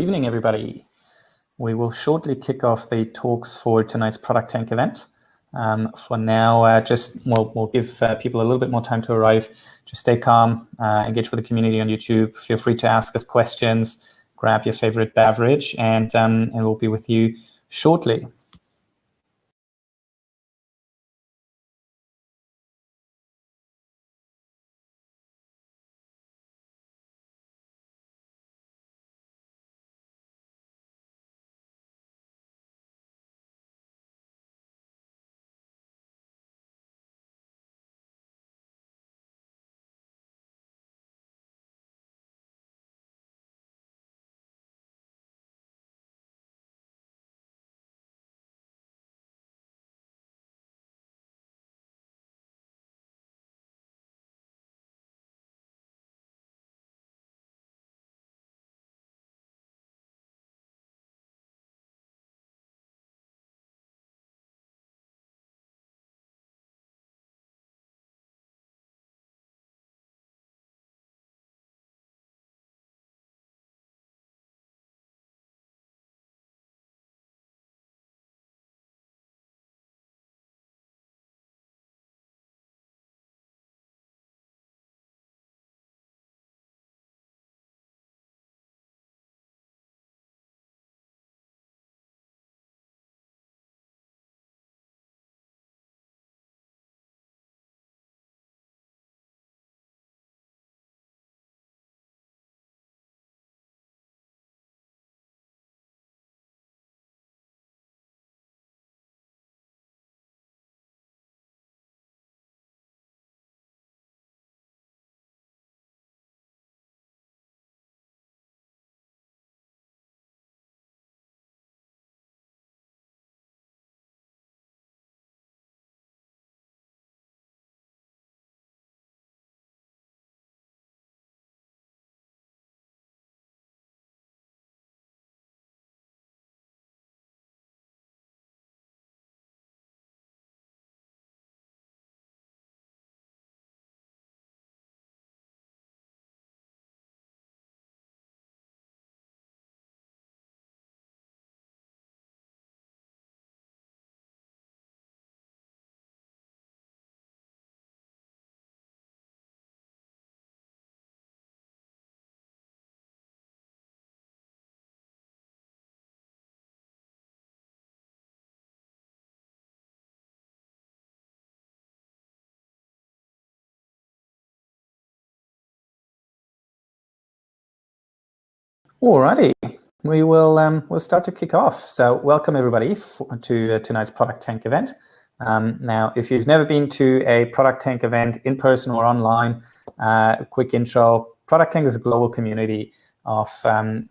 evening, everybody. We will shortly kick off the talks for tonight's Product Tank event. For now, we'll give people a little bit more time to arrive. Just stay calm, engage with the community on YouTube. Feel free to ask us questions, grab your favorite beverage, and we'll be with you shortly. Alrighty, we'll start to kick off. So welcome everybody to tonight's Product Tank event. Now, if you've never been to a Product Tank event in person or online, a quick intro. Product Tank is a global community of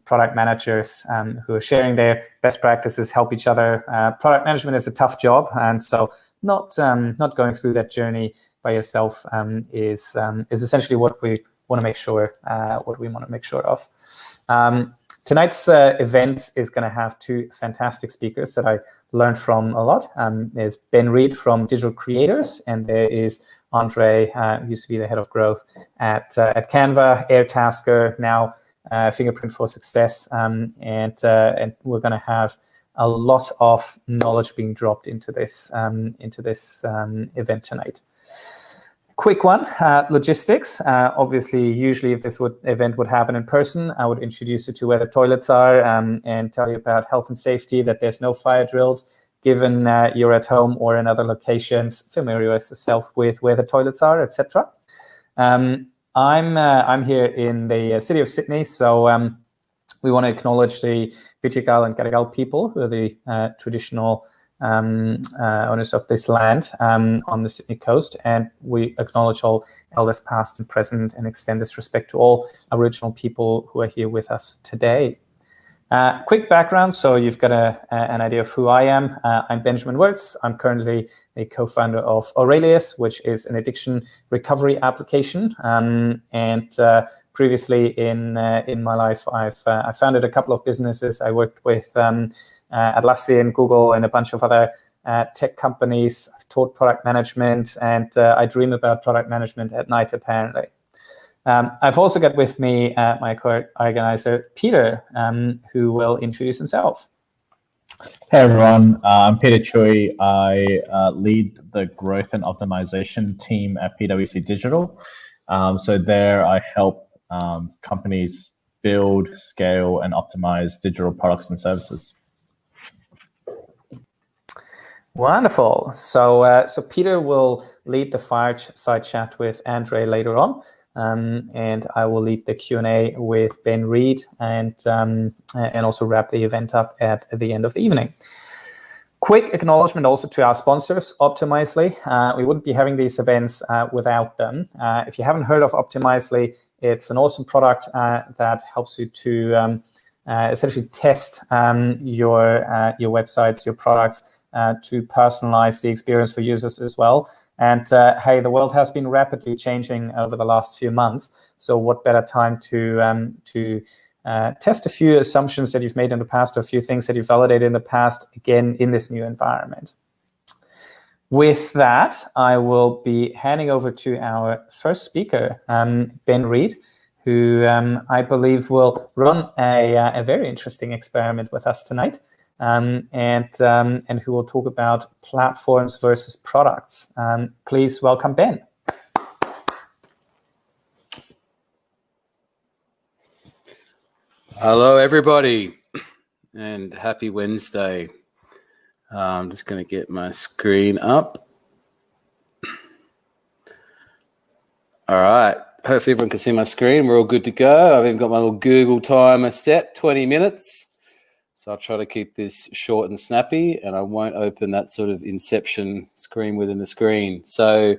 product managers who are sharing their best practices, help each other. Product management is a tough job, and so not going through that journey by yourself is essentially what we want to make sure of. Tonight's event is going to have two fantastic speakers that I learned from a lot. There's Ben Reid from Digital Creators, and there is Andre, who used to be the head of growth at Canva, Airtasker, now Fingerprint for Success, and we're going to have a lot of knowledge being dropped into this event tonight. Quick one, logistics. Obviously, usually if this event would happen in person, I would introduce you to where the toilets are and tell you about health and safety, that there's no fire drills. Given you're at home or in other locations, familiarize yourself with where the toilets are, etc. I'm here in the city of Sydney, so we want to acknowledge the Bidjigal and Gadigal people, who are the traditional owners of this land on the Sydney coast, and we acknowledge all elders past and present and extend this respect to all Aboriginal people who are here with us today. Quick background, so you've got an idea of who I am. I'm Benjamin Wirtz. I'm currently a co-founder of Aurelius, which is an addiction recovery application. And previously in my life, I've founded a couple of businesses. I worked with Atlassian, Google, and a bunch of other tech companies. I've taught product management, and I dream about product management at night, apparently. I've also got with me my co-organizer, Peter, who will introduce himself. Hey everyone, I'm Peter Choi. I lead the growth and optimization team at PwC Digital. So there I help companies build, scale, and optimize digital products and services. Wonderful. So Peter will lead the fireside chat with Andre later on, and I will lead the Q&A with Ben Reid, and also wrap the event up at the end of the evening. Quick acknowledgement also to our sponsors, Optimizely. We wouldn't be having these events without them. If you haven't heard of Optimizely, it's an awesome product that helps you to essentially test your websites, your products, to personalize the experience for users as well. And hey, the world has been rapidly changing over the last few months. So what better time to test a few assumptions that you've made in the past, or a few things that you've validated in the past, again, in this new environment. With that, I will be handing over to our first speaker, Ben Reid, who I believe will run a very interesting experiment with us tonight. And who will talk about platforms versus products. Please welcome Ben. Hello, everybody, and happy Wednesday. I'm just going to get my screen up. All right. Hopefully everyone can see my screen. We're all good to go. I've even got my little Google timer set, 20 minutes. So I'll try to keep this short and snappy, and I won't open that sort of inception screen within the screen. So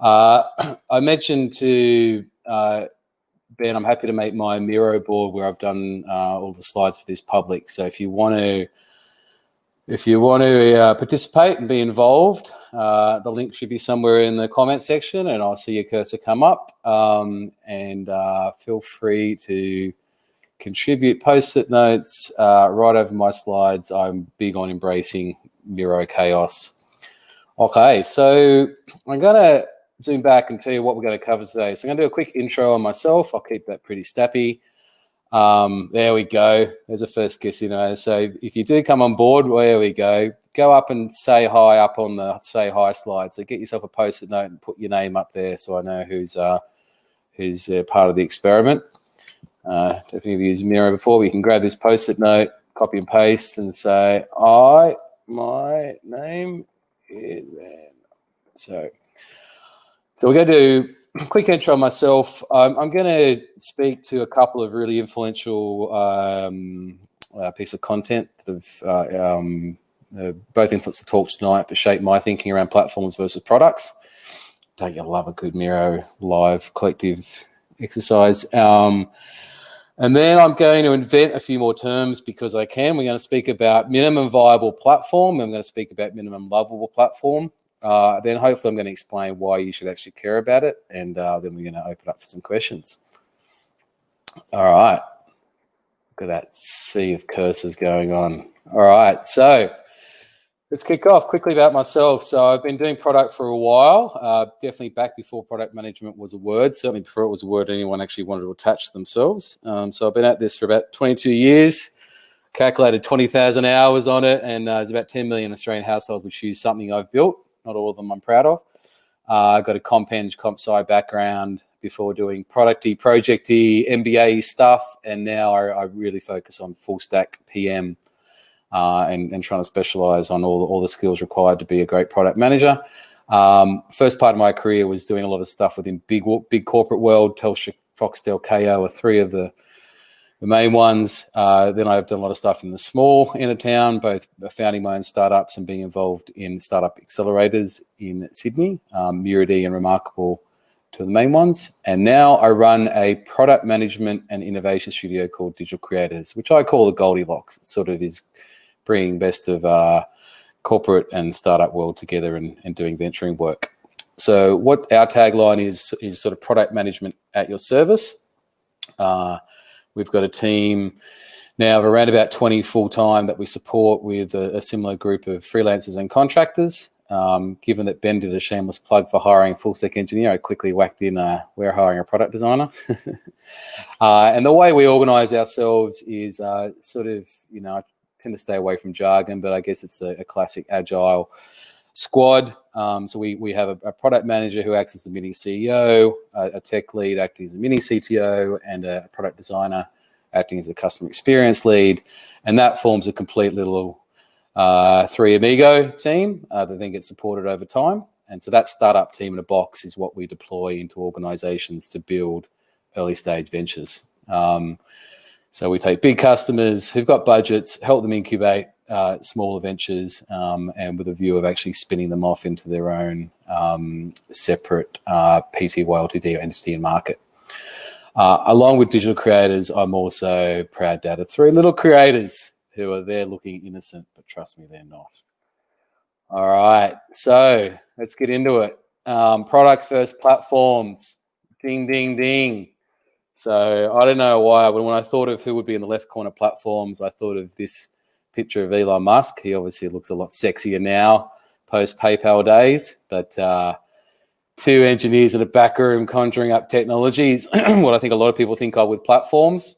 I mentioned to Ben, I'm happy to make my Miro board where I've done all the slides for this public. So if you want to participate and be involved, the link should be somewhere in the comment section, and I'll see your cursor come up. And feel free to contribute post-it notes right over my slides. I'm big on embracing Miro chaos. Okay, so I'm going to zoom back and tell you what we're going to cover today. So I'm going to do a quick intro on myself. I'll keep that pretty snappy. There we go. There's a first guess, So if you do come on board, there we go. Go up and say hi up on the say hi slide. So get yourself a post-it note and put your name up there so I know who's part of the experiment. If you've used Miro before, we can grab this post-it note, copy and paste, and say, my name is Ben. So we're going to do a quick intro on myself. I'm going to speak to a couple of really influential pieces of content that have both influenced the talk tonight, but shaped my thinking around platforms versus products. Don't you love a good Miro live collective exercise? And then I'm going to invent a few more terms because I can. We're going to speak about minimum viable platform. I'm going to speak about minimum lovable platform. Then hopefully I'm going to explain why you should actually care about it. And then we're going to open up for some questions. All right. Look at that sea of cursors going on. All right. So let's kick off quickly about myself. So I've been doing product for a while, definitely back before product management was a word, certainly before it was a word anyone actually wanted to attach themselves. So I've been at this for about 22 years, calculated 20,000 hours on it, and there's about 10 million Australian households which use something I've built. Not all of them I'm proud of. I've got a comp sci background before doing product-y, project-y, MBA stuff, and now I really focus on full stack PM. And trying to specialize on all the skills required to be a great product manager. First part of my career was doing a lot of stuff within big corporate world. Telstra, Foxtel, KO are three of the main ones. Then I've done a lot of stuff in the small end of town, both founding my own startups and being involved in startup accelerators in Sydney, Muru-D and Remarkable, two of the main ones. And now I run a product management and innovation studio called Digital Creators, which I call the Goldilocks. It sort of is bringing best of corporate and startup world together and doing venturing work. So what our tagline is sort of product management at your service. We've got a team now of around about 20 full-time that we support with a similar group of freelancers and contractors. given that Ben did a shameless plug for hiring a full stack engineer, I quickly whacked in, we're hiring a product designer. And the way we organize ourselves is sort of, I tend to stay away from jargon, but I guess it's a classic agile squad. So we have a product manager who acts as the mini CEO, a tech lead acting as a mini CTO, and a product designer acting as a customer experience lead. And that forms a complete little three amigo team that then gets supported over time. And so that startup team in a box is what we deploy into organizations to build early stage ventures. So we take big customers who've got budgets, help them incubate smaller ventures, and with a view of actually spinning them off into their own separate PTY Ltd entity and market. Along with digital creators, I'm also proud dad of three little creators who are there looking innocent, but trust me, they're not. All right, so let's get into it. Products versus platforms. Ding, ding, ding. So I don't know why, but when I thought of who would be in the left corner platforms, I thought of this picture of Elon Musk. He obviously looks a lot sexier now, post PayPal days, but two engineers in a back room conjuring up technologies, what I think a lot of people think of with platforms.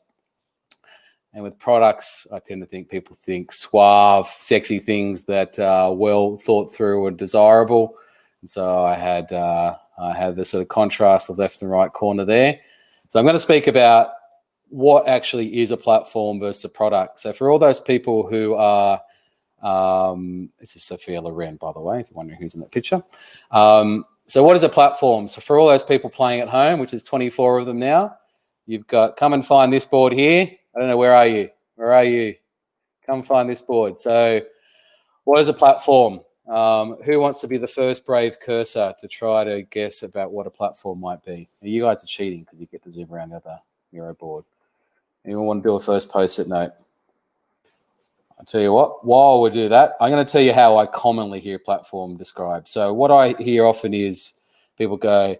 And with products, I tend to think people think suave, sexy things that are well thought through and desirable. And so I had the sort of contrast of left and right corner there. So I'm going to speak about what actually is a platform versus a product. So for all those people who are, this is Sophia Loren, by the way, if you're wondering who's in that picture. So what is a platform? So for all those people playing at home, which is 24 of them now, you've got, come and find this board here. I don't know, where are you? Where are you? Come find this board. So what is a platform? Who wants to be the first brave cursor to try to guess about what a platform might be? You guys are cheating because you get to zoom around the other Miro board. Anyone want to do a first post-it note? I'll tell you what, while we do that, I'm going to tell you how I commonly hear platform described. So what I hear often is people go,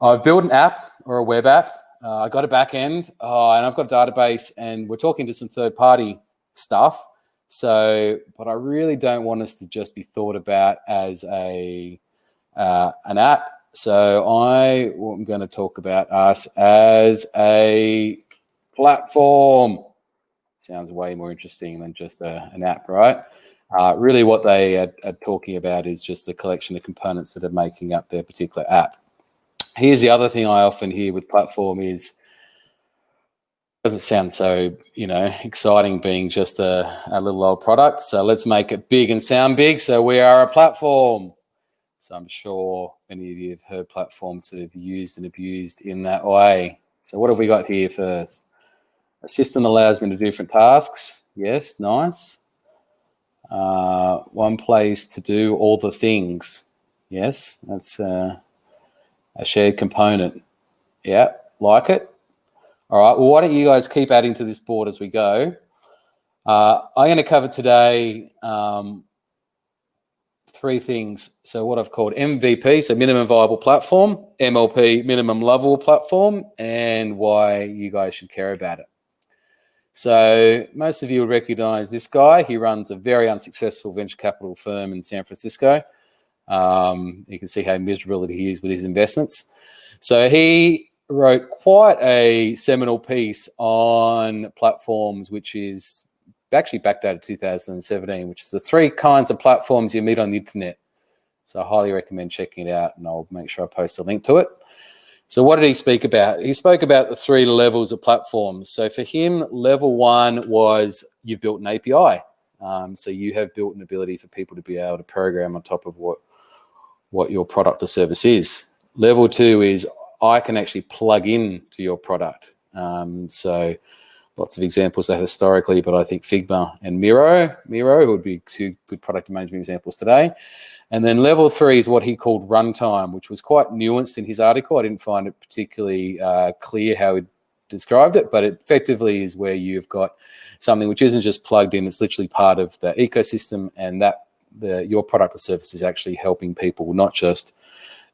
I've built an app or a web app. I got a back end and I've got a database and we're talking to some third-party stuff. So, but I really don't want us to just be thought about as an app. So I'm going to talk about us as a platform. Sounds way more interesting than just an app, right? Really what they are talking about is just the collection of components that are making up their particular app. Here's the other thing I often hear with platform is, doesn't sound so, exciting being just a little old product. So let's make it big and sound big. So we are a platform. So I'm sure many of you have heard platforms sort of used and abused in that way. So what have we got here first? A system allows me to do different tasks. Yes, nice. One place to do all the things. Yes, that's a shared component. Yeah, like it. All right, well, why don't you guys keep adding to this board as we go. I'm going to cover today three things. So what I've called MVP, so minimum viable platform, MLP, minimum lovable platform, and why you guys should care about it. So most of you will recognize this guy. He runs a very unsuccessful venture capital firm in San Francisco. You can see how miserable he is with his investments. So he wrote quite a seminal piece on platforms, which is actually backdated 2017, which is the three kinds of platforms you meet on the internet. So I highly recommend checking it out, and I'll make sure I post a link to it. So what did he speak about? He spoke about the three levels of platforms. So for him, level one was you've built an API. So you have built an ability for people to be able to program on top of what your product or service is. Level two is I can actually plug in to your product. So lots of examples there historically, but I think Figma and Miro would be two good product management examples today. And then level three is what he called runtime, which was quite nuanced in his article. I didn't find it particularly clear how he described it, but it effectively is where you've got something which isn't just plugged in, it's literally part of the ecosystem, and that your product or service is actually helping people not just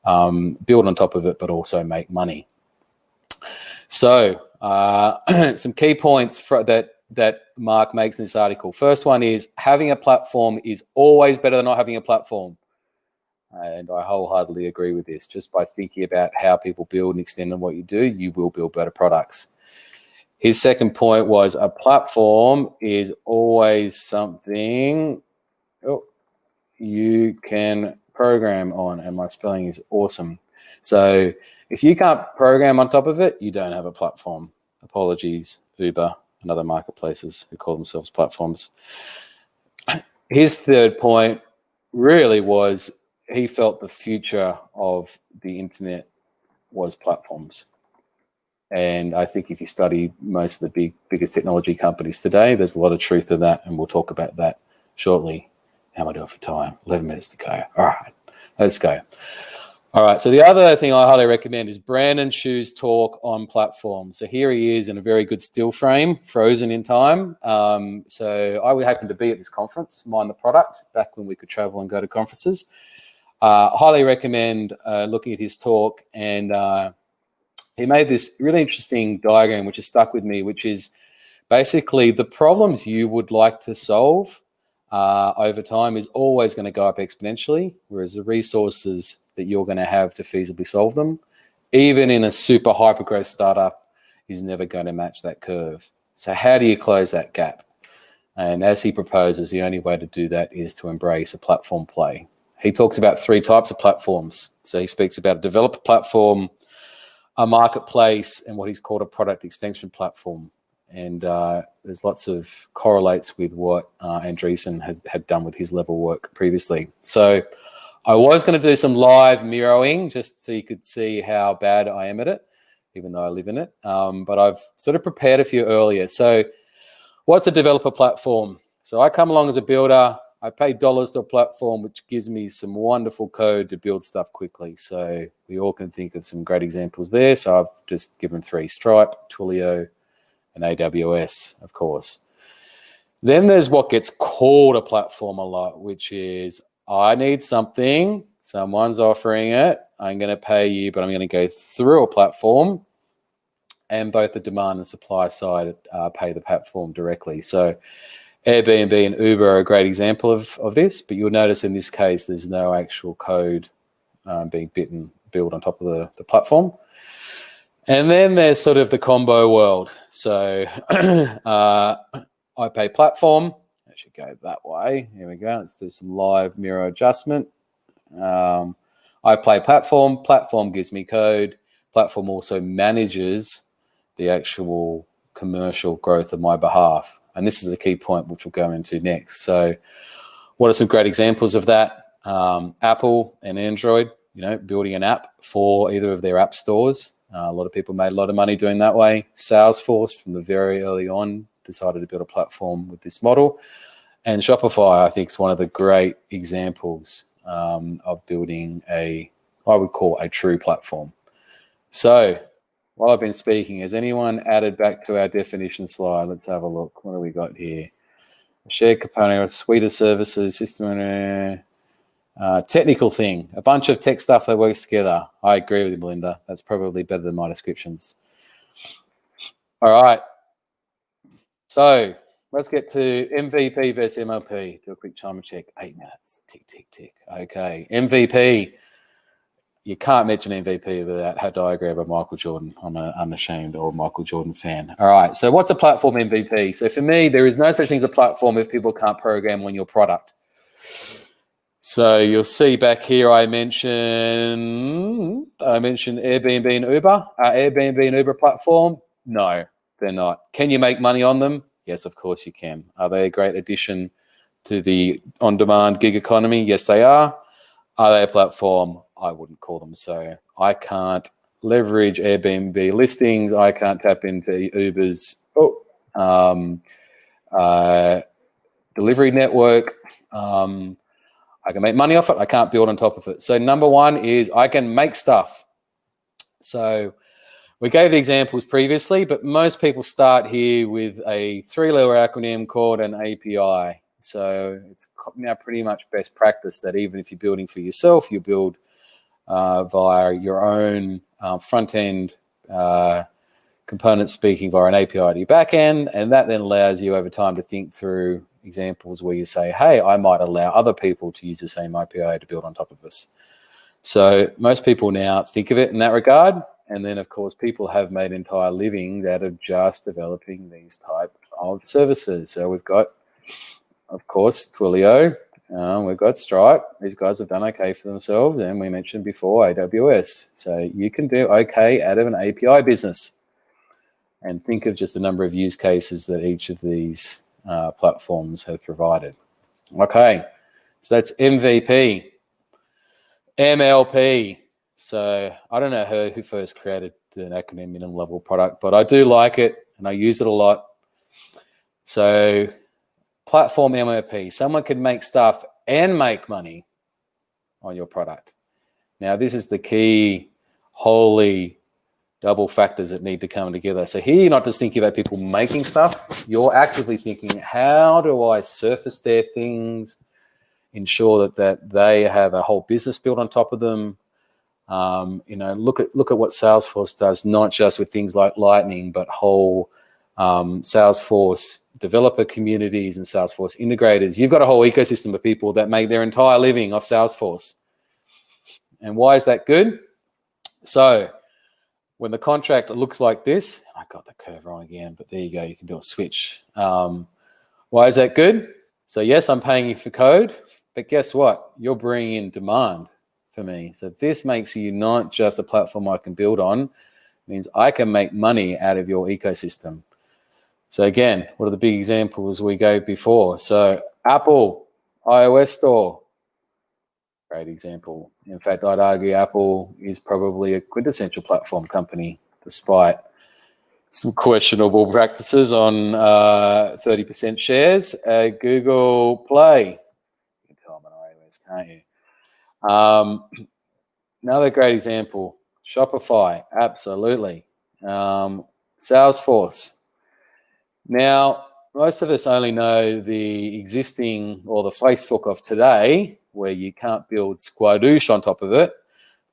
build on top of it, but also make money. So some key points that Mark makes in this article. First one is having a platform is always better than not having a platform. And I wholeheartedly agree with this. Just by thinking about how people build and extend on what you do, you will build better products. His second point was a platform is always something you can program on, and my spelling is awesome. So if you can't program on top of it, you don't have a platform. Apologies, Uber and other marketplaces who call themselves platforms. His third point really was he felt the future of the internet was platforms. And I think if you study most of the biggest technology companies today, there's a lot of truth to that, and we'll talk about that shortly. How am I doing for time? 11 minutes to go. All right, let's go. All right, so the other thing I highly recommend is Brandon Chu's talk on platforms. So here he is in a very good still frame, frozen in time. So I happened to be at this conference, Mind the Product, back when we could travel and go to conferences. Highly recommend looking at his talk. And he made this really interesting diagram, which has stuck with me, which is basically the problems you would like to solve over time is always going to go up exponentially, whereas the resources that you're going to have to feasibly solve them, even in a super hyper-growth startup, is never going to match that curve. So how do you close that gap? And as he proposes, the only way to do that is to embrace a platform play. He talks about 3 types of platforms. So he speaks about a developer platform, a marketplace, and what he's called a product extension platform. And there's lots of correlates with what Andrianes had done with his level work previously. So I was going to do some live mirroring just so you could see how bad I am at it, even though I live in it. But I've sort of prepared a few earlier. So what's a developer platform? So I come along as a builder. I pay dollars to a platform, which gives me some wonderful code to build stuff quickly. So we all can think of some great examples there. So I've just given 3: Stripe, Twilio, and AWS, of course. Then there's what gets called a platform a lot, which is I need something, someone's offering it, I'm going to pay you, but I'm going to go through a platform, and both the demand and supply side pay the platform directly. So Airbnb and Uber are a great example of this, but you'll notice in this case there's no actual code being built on top of the platform. And then there's sort of the combo world. So I pay platform. I should go that way. Here we go. Let's do some live mirror adjustment. I pay platform. Platform gives me code. Platform also manages the actual commercial growth on my behalf. And this is a key point, which we'll go into next. So what are some great examples of that? Apple and Android, building an app for either of their app stores. A lot of people made a lot of money doing that way. Salesforce, from the very early on, decided to build a platform with this model. And Shopify, I think, is one of the great examples of building I would call a true platform. So while I've been speaking, has anyone added back to our definition slide? Let's have a look. What do we got here? A shared component, a suite of services, system, technical thing, a bunch of tech stuff that works together. I agree with you, Melinda. That's probably better than my descriptions. All right. So let's get to MVP versus MLP. Do a quick timer check. 8 minutes. Tick, tick, tick. Okay. MVP. You can't mention MVP without a diagram of Michael Jordan. I'm an unashamed old Michael Jordan fan. All right. So what's a platform MVP? So for me, there is no such thing as a platform if people can't program on your product. So you'll see back here, I mentioned Airbnb and Uber. Are Airbnb and Uber platform? No, they're not. Can you make money on them? Yes, of course you can. Are they a great addition to the on-demand gig economy? Yes, they are. Are they a platform? I wouldn't call them so. I can't leverage Airbnb listings. I can't tap into Uber's delivery network. I can make money off it. I can't build on top of it. So number one is I can make stuff. So we gave the examples previously, but most people start here with a 3-letter acronym called an API. So it's now pretty much best practice that even if you're building for yourself, you build via your own front-end components speaking via an API to your back end. And that then allows you over time to think through, examples where you say, hey, I might allow other people to use the same API to build on top of us. So most people now think of it in that regard. And then, of course, people have made entire living out of just developing these type of services. So we've got, of course, Twilio. We've got Stripe. These guys have done okay for themselves. And we mentioned before AWS. So you can do okay out of an API business. And think of just the number of use cases that each of these platforms have provided. Okay, so that's MVP. MLP. So I don't know who first created the acronym minimum level product, but I do like it and I use it a lot. So platform MLP, someone could make stuff and make money on your product. Now this is the key holy double factors that need to come together. So here you're not just thinking about people making stuff, you're actively thinking, how do I surface their things, ensure that they have a whole business built on top of them. Look at what Salesforce does, not just with things like Lightning, but whole Salesforce developer communities and Salesforce integrators. You've got a whole ecosystem of people that make their entire living off Salesforce. And why is that good? So when the contract looks like this, I got the curve wrong again, but there you go, you can do a switch. Why is that good? So yes, I'm paying you for code, but guess what? You're bringing in demand for me. So this makes you not just a platform I can build on, it means I can make money out of your ecosystem. So again, what are the big examples we gave before? So Apple, iOS store, great example. In fact, I'd argue Apple is probably a quintessential platform company, despite some questionable practices on 30% shares. Google Play, you can tell I'm on iOS, can't you? Another great example, Shopify, absolutely. Salesforce. Now, most of us only know the existing or the Facebook of today, where you can't build squadoosh on top of it.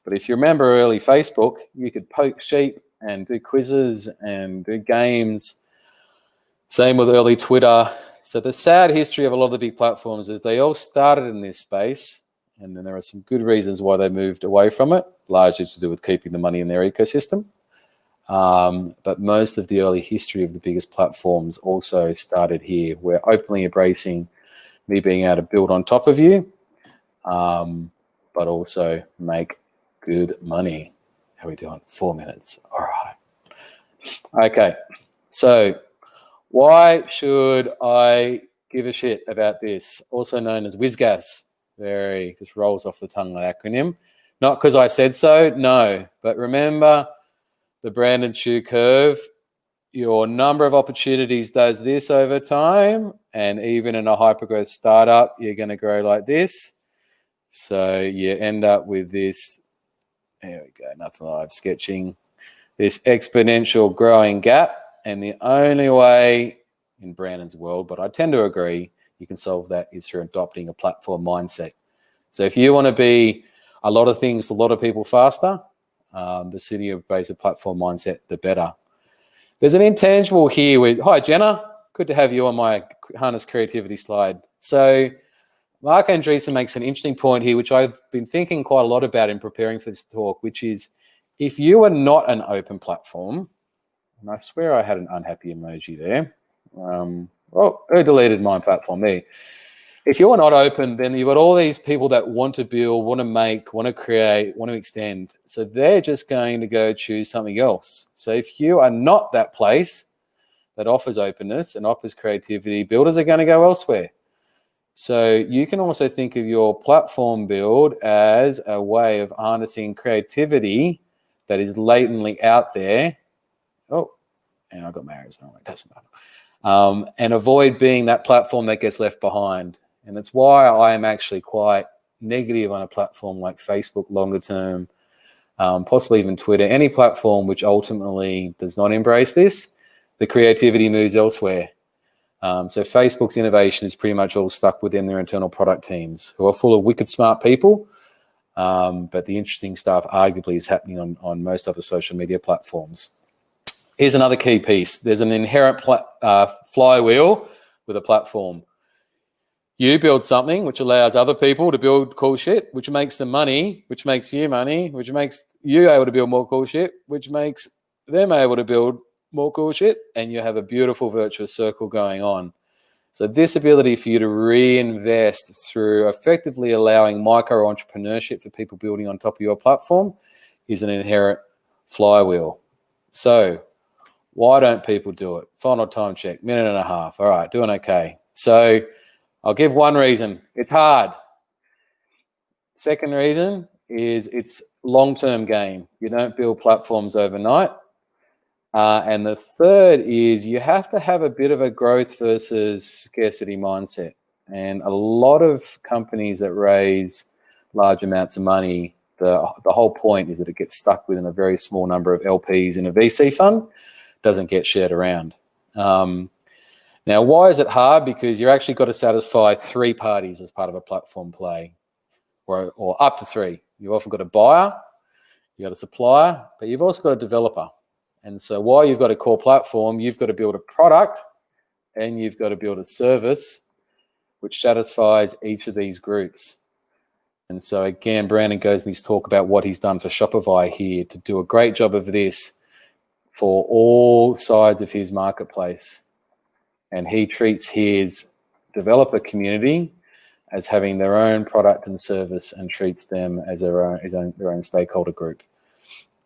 But if you remember early Facebook, you could poke sheep and do quizzes and do games. Same with early Twitter. So the sad history of a lot of the big platforms is they all started in this space, and then there are some good reasons why they moved away from it, largely to do with keeping the money in their ecosystem. But most of the early history of the biggest platforms also started here. We're openly embracing me being able to build on top of you, but also make good money. How are we doing? 4 minutes. All right. Okay. So why should I give a shit about this? Also known as WizGas. Just rolls off the tongue, that acronym. Not because I said so, no. But remember the Brandon Chu curve. Your number of opportunities does this over time, and even in a hypergrowth startup, you're going to grow like this. So you end up with this, there we go, nothing live sketching, this exponential growing gap. And the only way in Brandon's world, but I tend to agree, you can solve that is through adopting a platform mindset. So if you want to be a lot of things to a lot of people faster, the sooner you base a platform mindset, the better. There's an intangible here with, hi Jenna, good to have you on my Harness Creativity slide. So Mark Andrianes makes an interesting point here, which I've been thinking quite a lot about in preparing for this talk, which is if you are not an open platform, and I swear I had an unhappy emoji there. Who deleted my platform there? If you're not open, then you've got all these people that want to build, want to make, want to create, want to extend. So they're just going to go choose something else. So if you are not that place that offers openness and offers creativity, builders are going to go elsewhere. So you can also think of your platform build as a way of harnessing creativity that is latently out there. Oh, and I got married, so it doesn't matter. And avoid being that platform that gets left behind. And that's why I am actually quite negative on a platform like Facebook longer term, possibly even Twitter, any platform which ultimately does not embrace this. The creativity moves elsewhere. So Facebook's innovation is pretty much all stuck within their internal product teams, who are full of wicked smart people. But the interesting stuff arguably is happening on most other social media platforms. Here's another key piece. There's an inherent flywheel with a platform. You build something which allows other people to build cool shit, which makes them money, which makes you money, which makes you able to build more cool shit, which makes them able to build more cool shit, and you have a beautiful virtuous circle going on. So this ability for you to reinvest through effectively allowing micro-entrepreneurship for people building on top of your platform is an inherent flywheel. So why don't people do it? Final time check, 1.5 minutes. All right, doing okay. So I'll give one reason. It's hard. Second reason is it's long-term game. You don't build platforms overnight. And the third is you have to have a bit of a growth versus scarcity mindset. And a lot of companies that raise large amounts of money, the whole point is that it gets stuck within a very small number of LPs in a VC fund, doesn't get shared around. Now, why is it hard? Because you're actually got to satisfy 3 parties as part of a platform play, or up to 3. You've often got a buyer, you've got a supplier, but you've also got a developer. And so while you've got a core platform, you've got to build a product and you've got to build a service which satisfies each of these groups. And so again, Brandon goes in his talk about what he's done for Shopify here to do a great job of this for all sides of his marketplace. And he treats his developer community as having their own product and service and treats them as their own stakeholder group.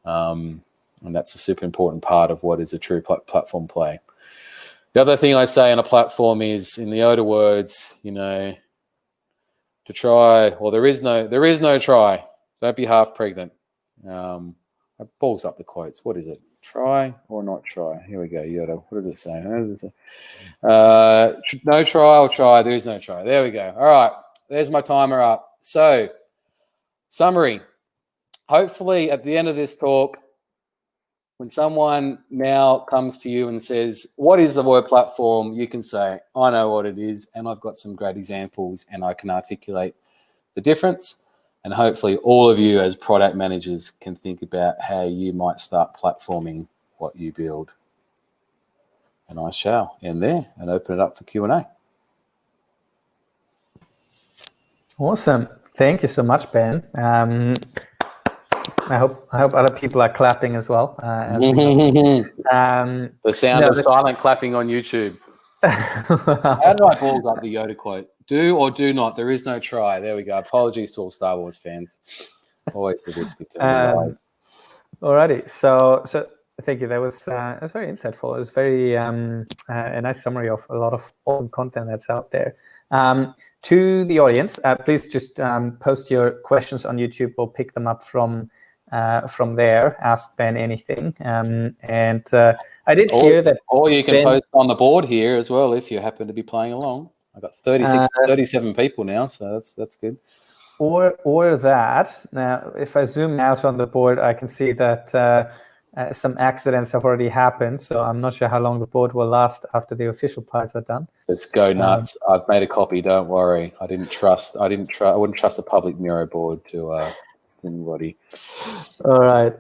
And that's a super important part of what is a true platform play. The other thing I say on a platform is, in the Yoda words, to try, or there is no try. Don't be half pregnant. I balls up the quotes. What is it? Try or not try? Here we go, Yoda. What does it say? No try or try. There is no try. There we go. All right. There's my timer up. So, summary. Hopefully, at the end of this talk, when someone now comes to you and says, what is the word platform? You can say, I know what it is, and I've got some great examples, and I can articulate the difference. And hopefully all of you as product managers can think about how you might start platforming what you build. And I shall end there and open it up for Q&A. Awesome. Thank you so much, Ben. I hope other people are clapping as well. The sound of silent clapping on YouTube. How do I balls up the Yoda quote? Do or do not. There is no try. There we go. Apologies to all Star Wars fans. Always the risk of turning Alrighty. So thank you. That was very insightful. It was very a nice summary of a lot of awesome content that's out there. To the audience, please just post your questions on YouTube. We'll pick them up from there. Ask Ben anything. I did hear that. Or you can post on the board here as well if you happen to be playing along. I've got 37 people now, so that's good. Or that. Now, if I zoom out on the board, I can see that some accidents have already happened. So I'm not sure how long the board will last after the official parts are done. Let's go nuts. I've made a copy. Don't worry. I wouldn't trust a public Miro board to anybody. All right.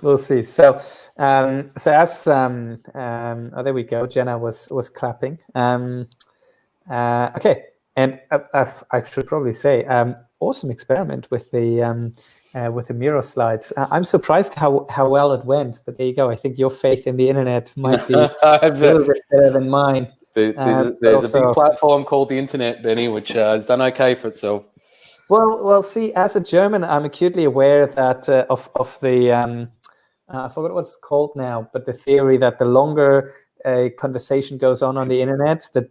We'll see. So as there we go. Jenna was clapping. Okay, and I should probably say, awesome experiment with the Miro slides. I'm surprised how well it went, but there you go. I think your faith in the internet might be a little bit better than mine. There's a big platform called the internet, Benny, which has done okay for itself. Well. See, as a German, I'm acutely aware that of the I forgot what it's called now, but the theory that the longer a conversation goes on the internet, the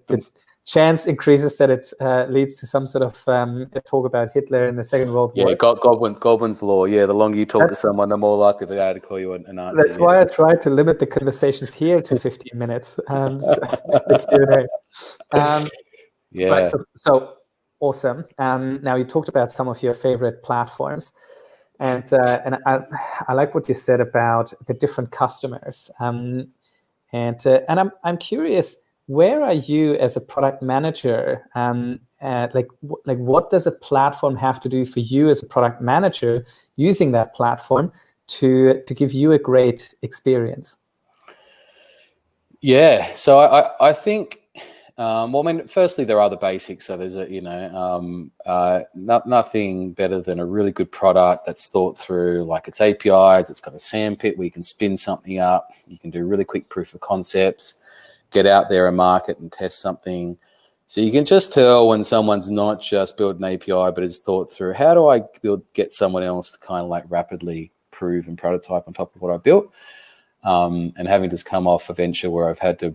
chance increases that it leads to some sort of a talk about Hitler in the Second World War. Yeah, Godwin's law. Yeah, the longer you talk to someone, the more likely they are to call you an Nazi. That's why I try to limit the conversations here to 15 minutes. Yeah. Right, so awesome. Now you talked about some of your favorite platforms, and I like what you said about the different customers. And I'm curious. Where are you as a product manager? Like what does a platform have to do for you as a product manager using that platform to give you a great experience? Yeah, so I think Well, I mean, firstly, there are the basics. So there's nothing better than a really good product that's thought through, like its APIs. It's got a sandpit where you can spin something up. You can do really quick proof of concepts, get out there and market and test something. So you can just tell when someone's not just built an API, but has thought through, how do I get someone else to kind of like rapidly prove and prototype on top of what I built? And having just come off a venture where I've had to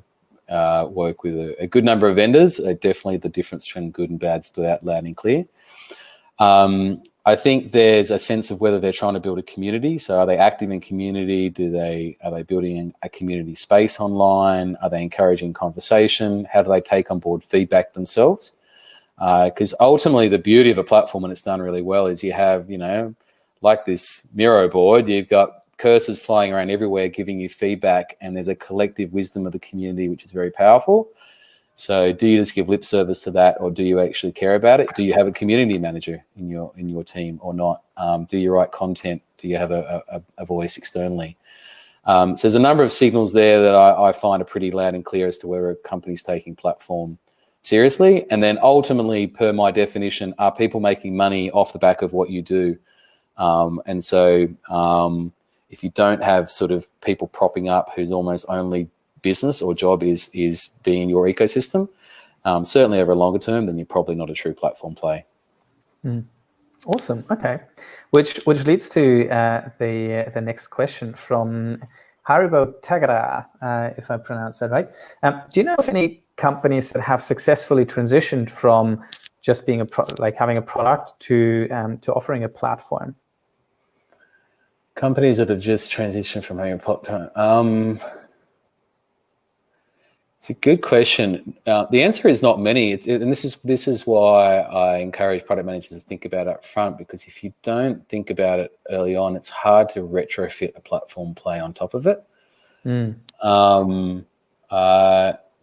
work with a good number of vendors, definitely the difference between good and bad stood out loud and clear. I think there's a sense of whether they're trying to build a community. So are they active in community? Are they building a community space online? Are they encouraging conversation? How do they take on board feedback themselves? Because ultimately the beauty of a platform when it's done really well is you have, like this Miro board, you've got cursors flying around everywhere giving you feedback, and there's a collective wisdom of the community which is very powerful. So do you just give lip service to that, or do you actually care about it? Do you have a community manager in your team or not? Do you write content? Do you have a voice externally? So there's a number of signals there that I find are pretty loud and clear as to whether a company's taking platform seriously. And then ultimately, per my definition, are people making money off the back of what you do? And so if you don't have sort of people propping up whose almost only business or job is being your ecosystem, certainly over a longer term, then you're probably not a true platform play. Awesome. Okay, which leads to the next question from Haribo Tagara, if I pronounce that right. Do you know of any companies that have successfully transitioned from just being having a product to offering a platform? Companies that have just transitioned from having a platform. It's a good question. The answer is not many. And this is why I encourage product managers to think about it up front, because if you don't think about it early on, it's hard to retrofit a platform play on top of it.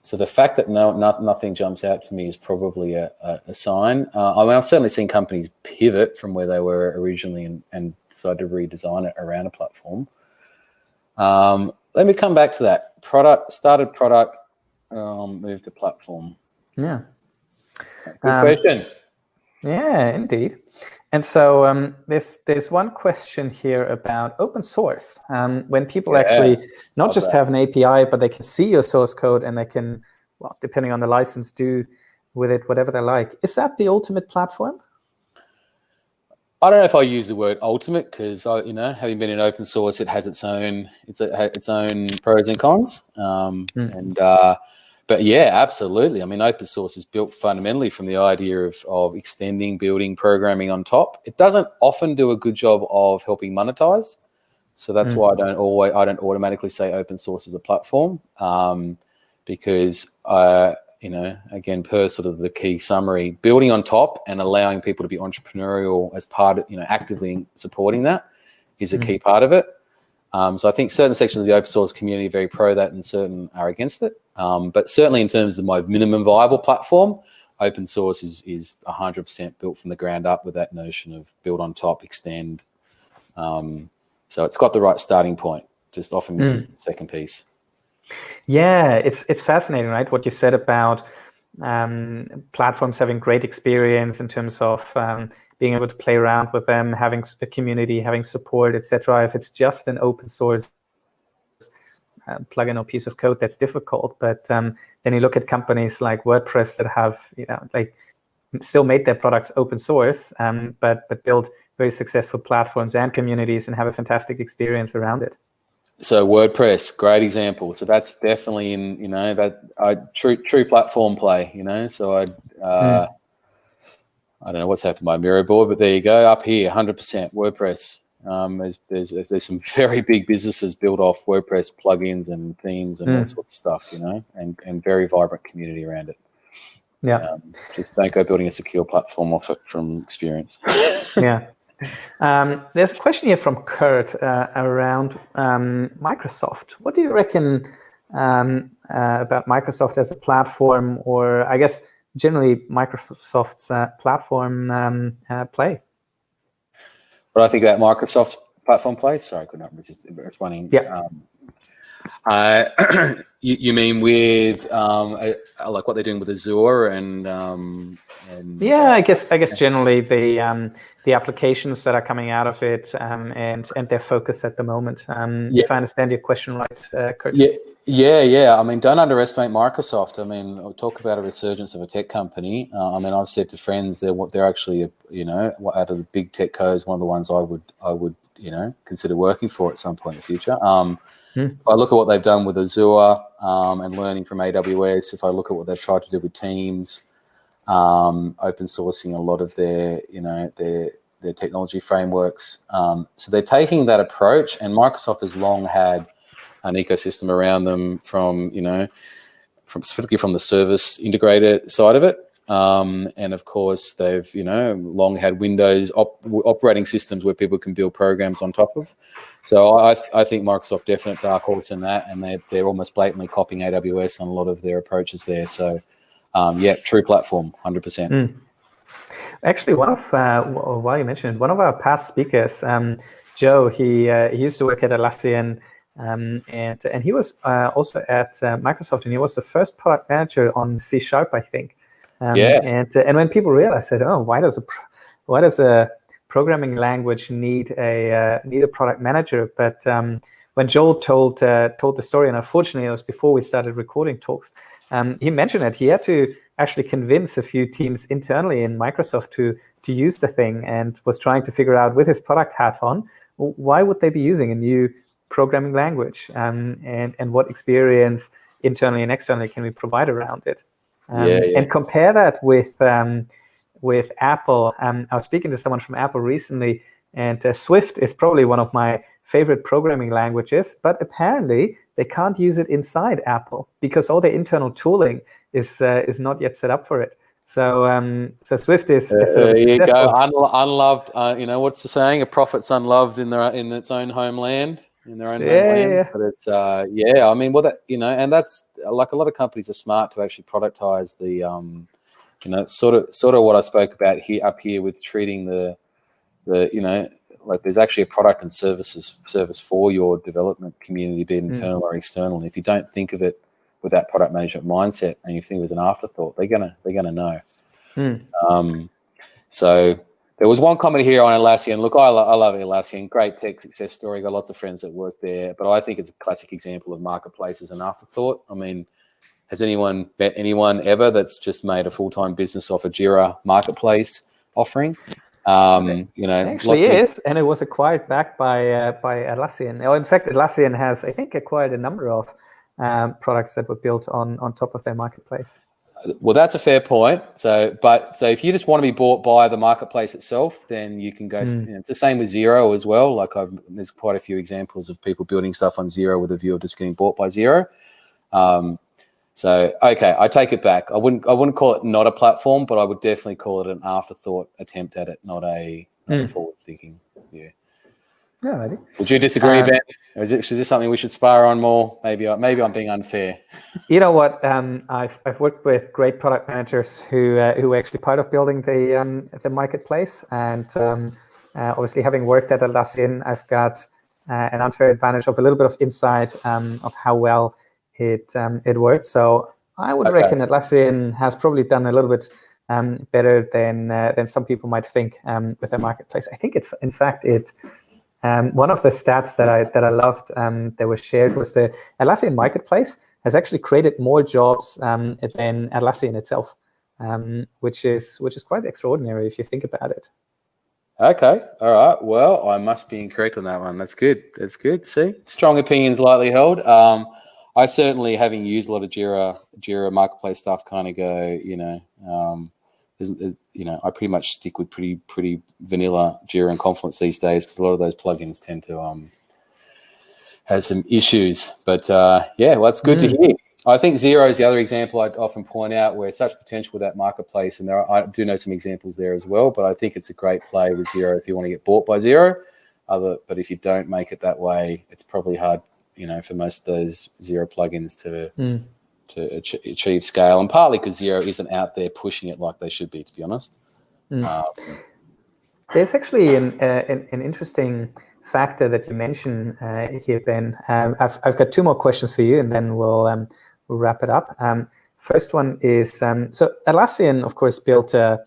So the fact that nothing jumps out to me is probably a sign. I mean, I've certainly seen companies pivot from where they were originally and decide to redesign it around a platform. Let me come back to that. Started product, moved to platform. Yeah. Good question. Yeah, indeed. And so there's one question here about open source. When people actually not just have an API, but they can see your source code and they can, well, depending on the license, do with it whatever they like. Is that the ultimate platform? I don't know if I use the word ultimate because, having been in open source, it has its own pros and cons. But yeah, absolutely. I mean, open source is built fundamentally from the idea of extending, building, programming on top. It doesn't often do a good job of helping monetize. So that's why I don't automatically say open source is a platform, because again, per sort of the key summary, building on top and allowing people to be entrepreneurial as part of, actively supporting that is a key part of it. So I think certain sections of the open source community are very pro that and certain are against it. But certainly in terms of my minimum viable platform, open source is 100% built from the ground up with that notion of build on top, extend. So it's got the right starting point, just often misses the second piece. Yeah, it's fascinating, right? What you said about platforms having great experience in terms of being able to play around with them, having a community, having support, etc. If it's just an open source plugin or piece of code, that's difficult. But then you look at companies like WordPress that have, still made their products open source, but built very successful platforms and communities and have a fantastic experience around it. So WordPress, great example. So that's definitely in, that true platform play, So I don't know what's happened to my Miro board, but there you go. Up here, 100% WordPress. There's some very big businesses built off WordPress plugins and themes and all sorts of stuff, and very vibrant community around it. Yeah. Just don't go building a secure platform off it from experience. Yeah. There's a question here from Kurt around Microsoft. What do you reckon about Microsoft as a platform, or I guess generally Microsoft's platform play? What I think about Microsoft's platform play? Sorry, I could not resist. It's running. Yeah. You mean with like what they're doing with Azure and yeah, I guess generally the applications that are coming out of it and their focus at the moment. If I understand your question right, Kurt. Yeah. I mean, don't underestimate Microsoft. I mean, I'll talk about a resurgence of a tech company. I mean, I've said to friends they're actually, out of the big tech co's, one of the ones I would consider working for at some point in the future. If I look at what they've done with Azure and learning from AWS, if I look at what they've tried to do with Teams, open sourcing a lot of their technology frameworks. So they're taking that approach, and Microsoft has long had an ecosystem around them specifically from the service integrator side of it. And of course, they've long had Windows operating systems where people can build programs on top of. So I think Microsoft definite dark horse in that, and they're almost blatantly copying AWS on a lot of their approaches there. So true platform, 100%. Actually, while you mentioned, one of our past speakers, Joe, he used to work at Atlassian, and he was also at Microsoft, and he was the first product manager on C#, I think. And when people realized that, why does a programming language need a product manager? But when Joel told the story, and unfortunately it was before we started recording talks, he mentioned that he had to actually convince a few teams internally in Microsoft to use the thing, and was trying to figure out with his product hat on, why would they be using a new programming language, and what experience internally and externally can we provide around it? And compare that with Apple. I was speaking to someone from Apple recently, and Swift is probably one of my favorite programming languages, but apparently they can't use it inside Apple because all their internal tooling is not yet set up for it. So Swift is sort of successful. Unloved. What's the saying? A prophet's unloved in its own homeland. In their own homeland. Yeah. But it's I mean, and that's like a lot of companies are smart to actually productize the it's sort of what I spoke about up here with treating the like there's actually a product and service for your development community, be it internal or external. And if you don't think of it with that product management mindset, and you think it was an afterthought, they're gonna know. So there was one comment here on Atlassian. Look, I love Atlassian. Great tech success story. Got lots of friends that work there. But I think it's a classic example of marketplace as an afterthought. I mean, has anyone met anyone ever that's just made a full-time business off a Jira marketplace offering? Actually is, and it was acquired back by Atlassian. Or in fact, Atlassian has, I think, acquired a number of products that were built on top of their marketplace. Well, that's a fair point. So if you just want to be bought by the marketplace itself, then you can go. It's the same with Xero as well. Like there's quite a few examples of people building stuff on Xero with a view of just getting bought by Xero. So okay, I take it back. I wouldn't call it not a platform, but I would definitely call it an afterthought attempt at it, not a forward thinking. Yeah. Alrighty. Would you disagree, Ben? Or is this something we should spar on more? Maybe I'm being unfair. You know what? I've worked with great product managers who were actually part of building the marketplace, and obviously having worked at Atlassian, I've got an unfair advantage of a little bit of insight of how well it worked. So I would reckon Atlassian has probably done a little bit better than some people might think with their marketplace. I think in fact one of the stats that I loved that was shared was the Atlassian marketplace has actually created more jobs than Atlassian itself, which is quite extraordinary if you think about it. Okay, all right. Well, I must be incorrect on that one. That's good. See, strong opinions lightly held. I certainly, having used a lot of Jira marketplace stuff, kind of go, I pretty much stick with pretty vanilla Jira and Confluence these days because a lot of those plugins tend to have some issues. But well, that's good to hear. I think Xero is the other example I'd often point out where such potential with that marketplace, and I do know some examples there as well. But I think it's a great play with Xero if you want to get bought by Xero. But if you don't make it that way, it's probably hard, for most of those Xero plugins to achieve scale, and partly because Xero isn't out there pushing it like they should be, to be honest. There's actually an interesting factor that you mentioned here, Ben. I've got two more questions for you, and then we'll wrap it up. First one is, so Atlassian, of course, built a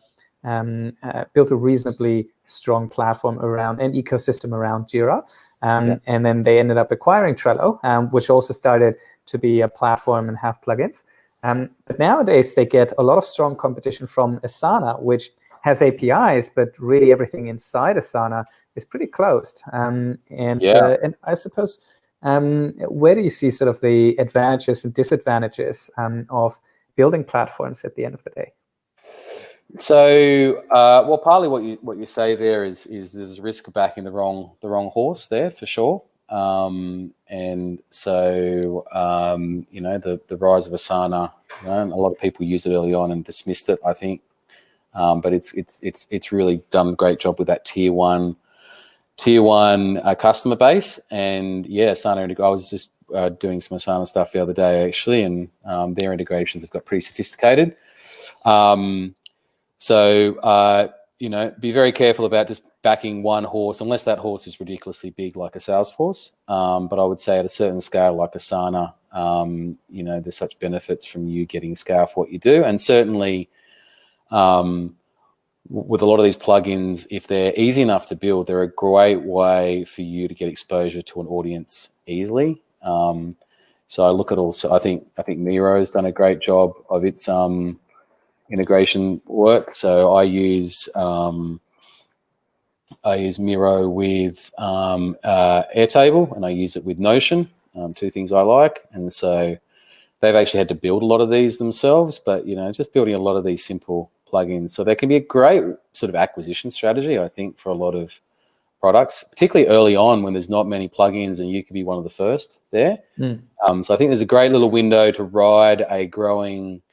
reasonably strong platform around an ecosystem around Jira. And then they ended up acquiring Trello, which also started to be a platform and have plugins. But nowadays, they get a lot of strong competition from Asana, which has APIs, but really everything inside Asana is pretty closed. And I suppose, where do you see sort of the advantages and disadvantages of building platforms at the end of the day? So, well, partly what you say there is there's a risk of backing the wrong horse there for sure. And so, the rise of Asana, a lot of people use it early on and dismissed it, I think. But it's really done a great job with that tier one customer base. And yeah, Asana, I was just doing some Asana stuff the other day actually, and their integrations have got pretty sophisticated. So, be very careful about just backing one horse, unless that horse is ridiculously big like a Salesforce. But I would say at a certain scale like Asana, there's such benefits from you getting scale for what you do. And certainly with a lot of these plugins, if they're easy enough to build, they're a great way for you to get exposure to an audience easily. So I look at also, I think Miro has done a great job of its integration work. So I use Miro with Airtable, and I use it with Notion, two things I like. And so they've actually had to build a lot of these themselves, but just building a lot of these simple plugins. So there can be a great sort of acquisition strategy, I think, for a lot of products, particularly early on when there's not many plugins and you could be one of the first there. So I think there's a great little window to ride a growing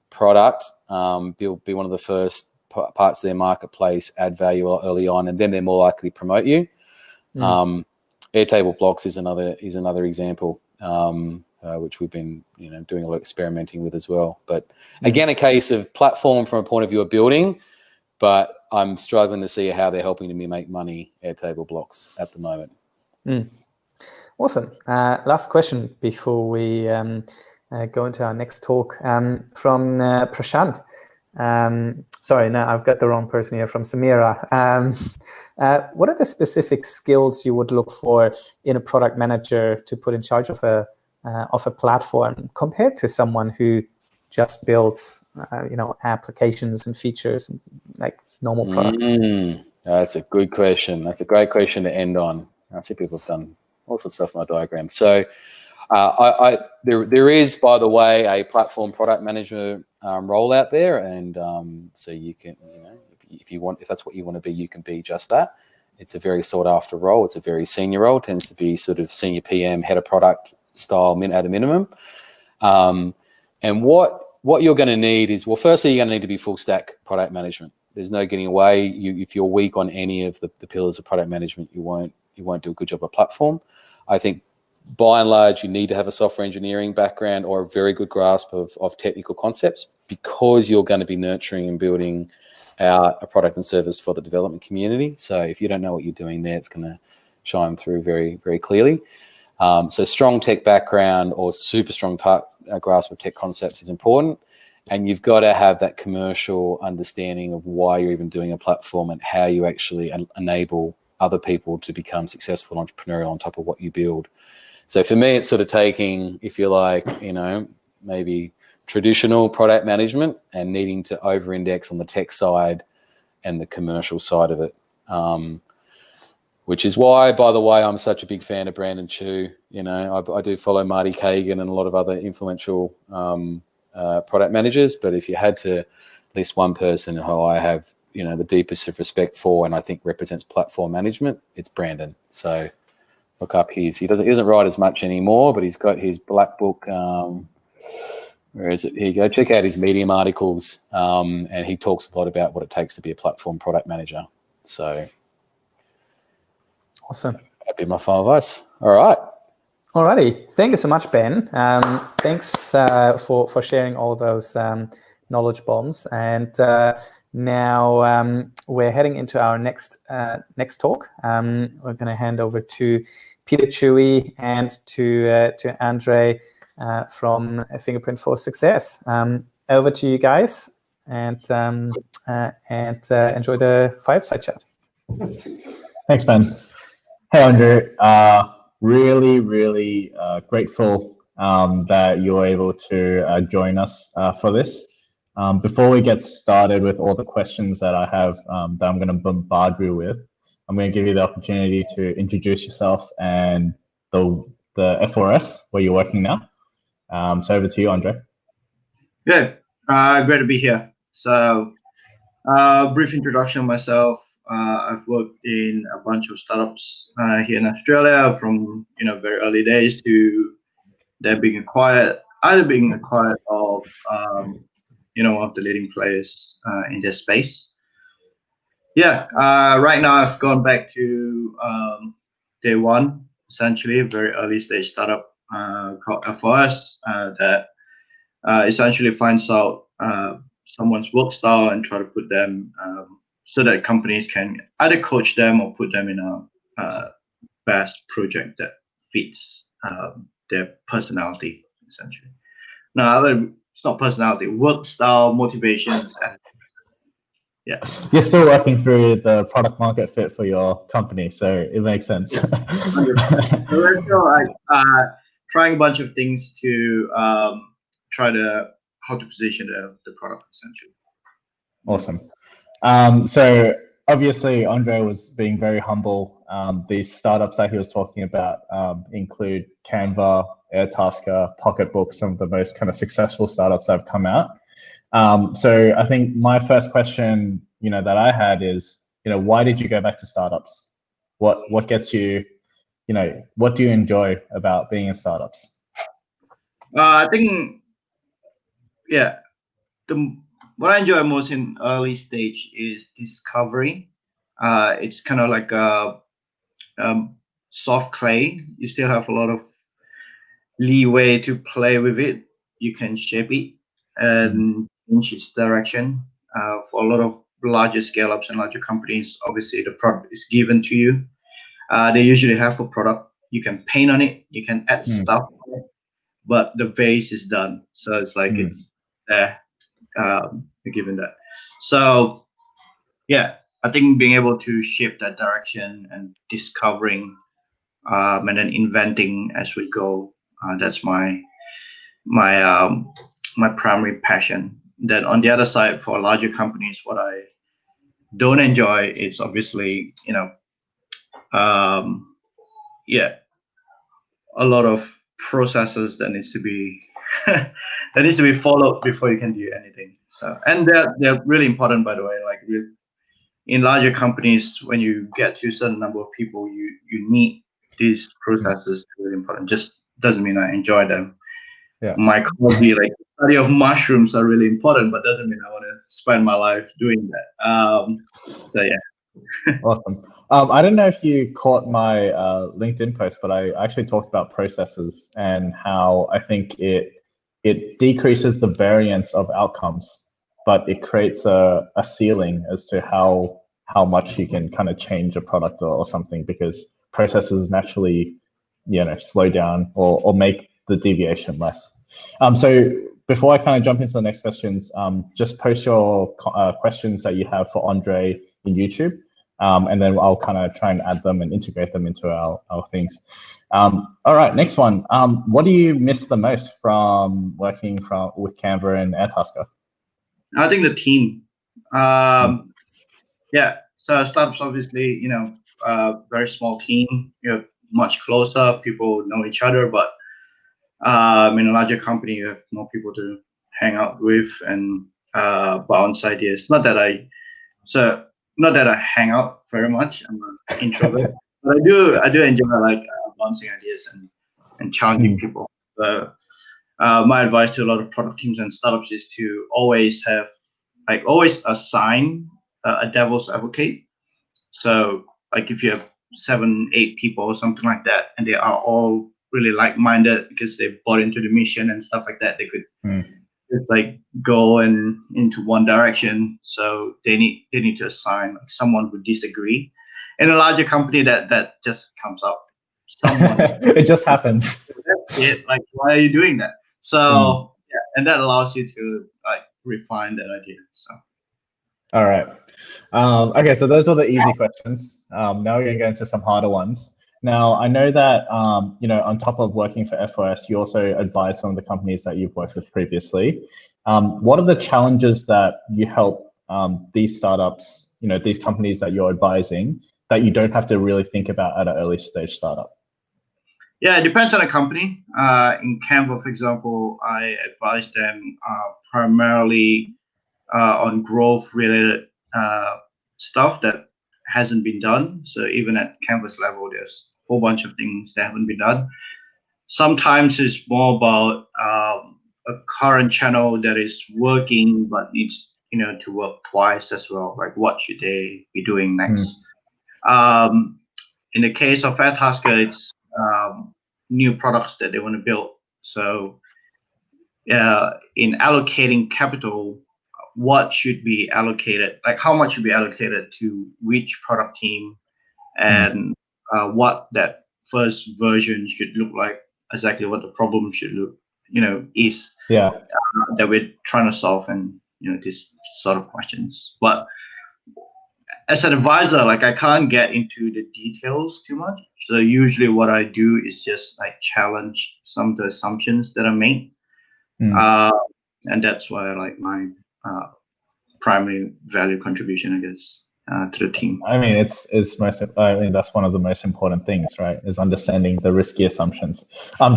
product, be one of the first parts of their marketplace, add value early on, and then they're more likely to promote you. Airtable blocks is another example, which we've been doing a lot of experimenting with as well. But again, a case of platform from a point of view of building, but I'm struggling to see how they're helping me make money, Airtable blocks, at the moment. Awesome. Last question before we go into our next talk, from Prashant. Sorry, no, I've got the wrong person here, from Samira. What are the specific skills you would look for in a product manager to put in charge of a platform compared to someone who just builds, applications and features like normal products? That's a good question. That's a great question to end on. I see people have done all sorts of stuff in my diagram. So there is, by the way, a platform product manager role out there, and so you can, if that's what you want to be, you can be just that. It's a very sought after role. It's a very senior role. It tends to be sort of senior PM, head of product style at a minimum. And what you're going to need is, well, firstly, you're going to need to be full stack product management. There's no getting away. If you're weak on any of the pillars of product management, you won't do a good job of platform. I think by and large, you need to have a software engineering background or a very good grasp of technical concepts, because you're going to be nurturing and building out a product and service for the development community. So if you don't know what you're doing there, it's going to shine through very, very clearly. So strong tech background or super strong grasp of tech concepts is important. And you've got to have that commercial understanding of why you're even doing a platform and how you actually enable other people to become successful entrepreneurial on top of what you build. So for me, it's sort of taking, if you like, maybe traditional product management and needing to over-index on the tech side and the commercial side of it. Which is why, by the way, I'm such a big fan of Brandon Chu. I do follow Marty Kagan and a lot of other influential product managers. But if you had to list one person who I have, the deepest of respect for, and I think represents platform management, it's Brandon. So look up his. He doesn't write as much anymore, but he's got his black book. Where is it? Here you go. Check out his Medium articles, and he talks a lot about what it takes to be a platform product manager. So. Awesome. That'd be my final advice. All right. Alrighty. Thank you so much, Ben. Thanks for sharing all those knowledge bombs. And Now we're heading into our next talk. We're going to hand over to Peter Chewy and to Andre from Fingerprint for Success. Over to you guys, and enjoy the fireside chat. Thanks, Ben. Hey, Andre. Really grateful that you're able to join us for this. Before we get started with all the questions that I have that I'm going to bombard you with, I'm going to give you the opportunity to introduce yourself and the FORS where you're working now. So over to you, Andre. Good. Great to be here. So, brief introduction of myself. I've worked in a bunch of startups here in Australia from very early days to them being acquired, either being acquired of one of the leading players in this space. Yeah. Right now I've gone back to day one, essentially a very early stage startup called FOS that essentially finds out someone's work style and try to put them so that companies can either coach them or put them in a best project that fits their personality, essentially. Now, it's not personality, work style, motivations, and yeah. You're still working through the product market fit for your company, so it makes sense. So we're still trying a bunch of things to try to how to position the product, essentially. Awesome. So obviously Andre was being very humble. These startups that he was talking about include Canva, Airtasker, Pocketbook, some of the most kind of successful startups that have come out. So I think my first question, that I had is, why did you go back to startups? What gets you, what do you enjoy about being in startups? I think, what I enjoy most in early stage is discovery. It's kind of like a soft clay. You still have a lot of leeway to play with it. You can shape it and change its direction. For a lot of larger scale-ups and larger companies, obviously the product is given to you. They usually have a product. You can paint on it. You can add stuff on it, but the base is done. So it's like it's there. Given that. So yeah, I think being able to shape that direction and discovering and then inventing as we go, that's my primary passion. Then on the other side, for larger companies, what I don't enjoy is obviously a lot of processes that needs to be followed before you can do anything. So, and they're really important, by the way. Like in larger companies, when you get to a certain number of people, you need these processes. Really important. Just doesn't mean I enjoy them. Yeah. My hobby, like study of mushrooms, are really important, but doesn't mean I want to spend my life doing that. So yeah. Awesome. I don't know if you caught my LinkedIn post, but I actually talked about processes and how I think it decreases the variance of outcomes, but it creates a ceiling as to how much you can kind of change a product or something, because processes naturally, slow down or make the deviation less. So before I kind of jump into the next questions, just post your questions that you have for Andre in YouTube. And then I'll kind of try and add them and integrate them into our things. All right, next one. What do you miss the most from working with Canva and Airtasker? I think the team. Yeah, so startups obviously, very small team. You're much closer. People know each other, but in a larger company, you have more people to hang out with and bounce ideas. Not that I hang out very much. I'm an introvert, but I do enjoy bouncing ideas and challenging people. So my advice to a lot of product teams and startups is to always assign a devil's advocate. So like if you have 7-8 people or something like that, and they are all really like-minded because they bought into the mission and stuff like that, they could just like go into one direction. So they need to assign like someone who disagree. In a larger company, that just comes up. Someone it just happens. that's it. Like, why are you doing that? So yeah, and that allows you to like refine that idea. So. All right. Okay, so those were the easy questions. Now we're going to go into some harder ones. Now, I know that, on top of working for FOS, you also advise some of the companies that you've worked with previously. What are the challenges that you help these startups, these companies that you're advising, that you don't have to really think about at an early stage startup? Yeah, it depends on the company. In Canva, for example, I advise them primarily on growth-related stuff that hasn't been done. So even at Canva's level, there's a whole bunch of things that haven't been done. Sometimes it's more about a current channel that is working but needs to work twice as well. Like, what should they be doing next? In the case of Airtasker, it's new products that they want to build. So in allocating capital, what should be allocated, like how much should be allocated to which product team, and what that first version should look like, exactly what the problem should look, is that we're trying to solve, and this sort of questions. But as an advisor, like I can't get into the details too much. So usually what I do is just like challenge some of the assumptions that are made. And that's why I like my primary value contribution, I guess, to the team. I mean, that's one of the most important things, right? Is understanding the risky assumptions.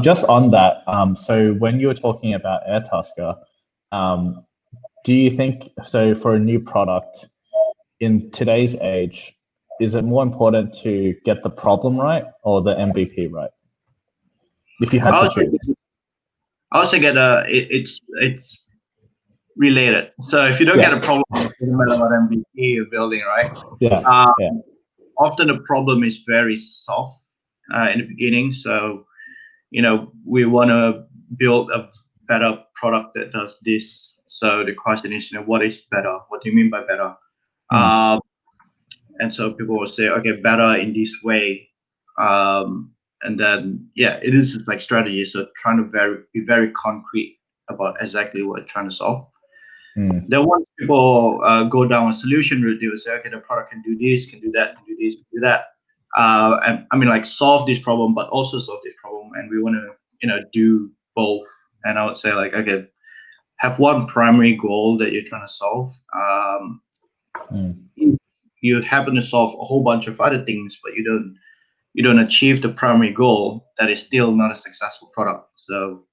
Just on that, so when you were talking about Airtasker, do you think, so for a new product in today's age, is it more important to get the problem right or the MVP right? If you had to choose. I would say it's related. So if you don't get a problem, it doesn't matter what MVP you're building, right? Often the problem is very soft in the beginning. So, we want to build a better product that does this. So the question is, what is better? What do you mean by better? And so people will say, okay, better in this way. And then, it is like strategy. So trying to be very concrete about exactly what you're trying to solve. Then once people go down a solution route, they will say, okay, the product can do this, can do that, can do this, can do that. And I mean, like solve this problem, but also solve this problem. And we want to, do both. And I would say like, okay, have one primary goal that you're trying to solve. You happen to solve a whole bunch of other things, but you don't achieve the primary goal, that is still not a successful product. So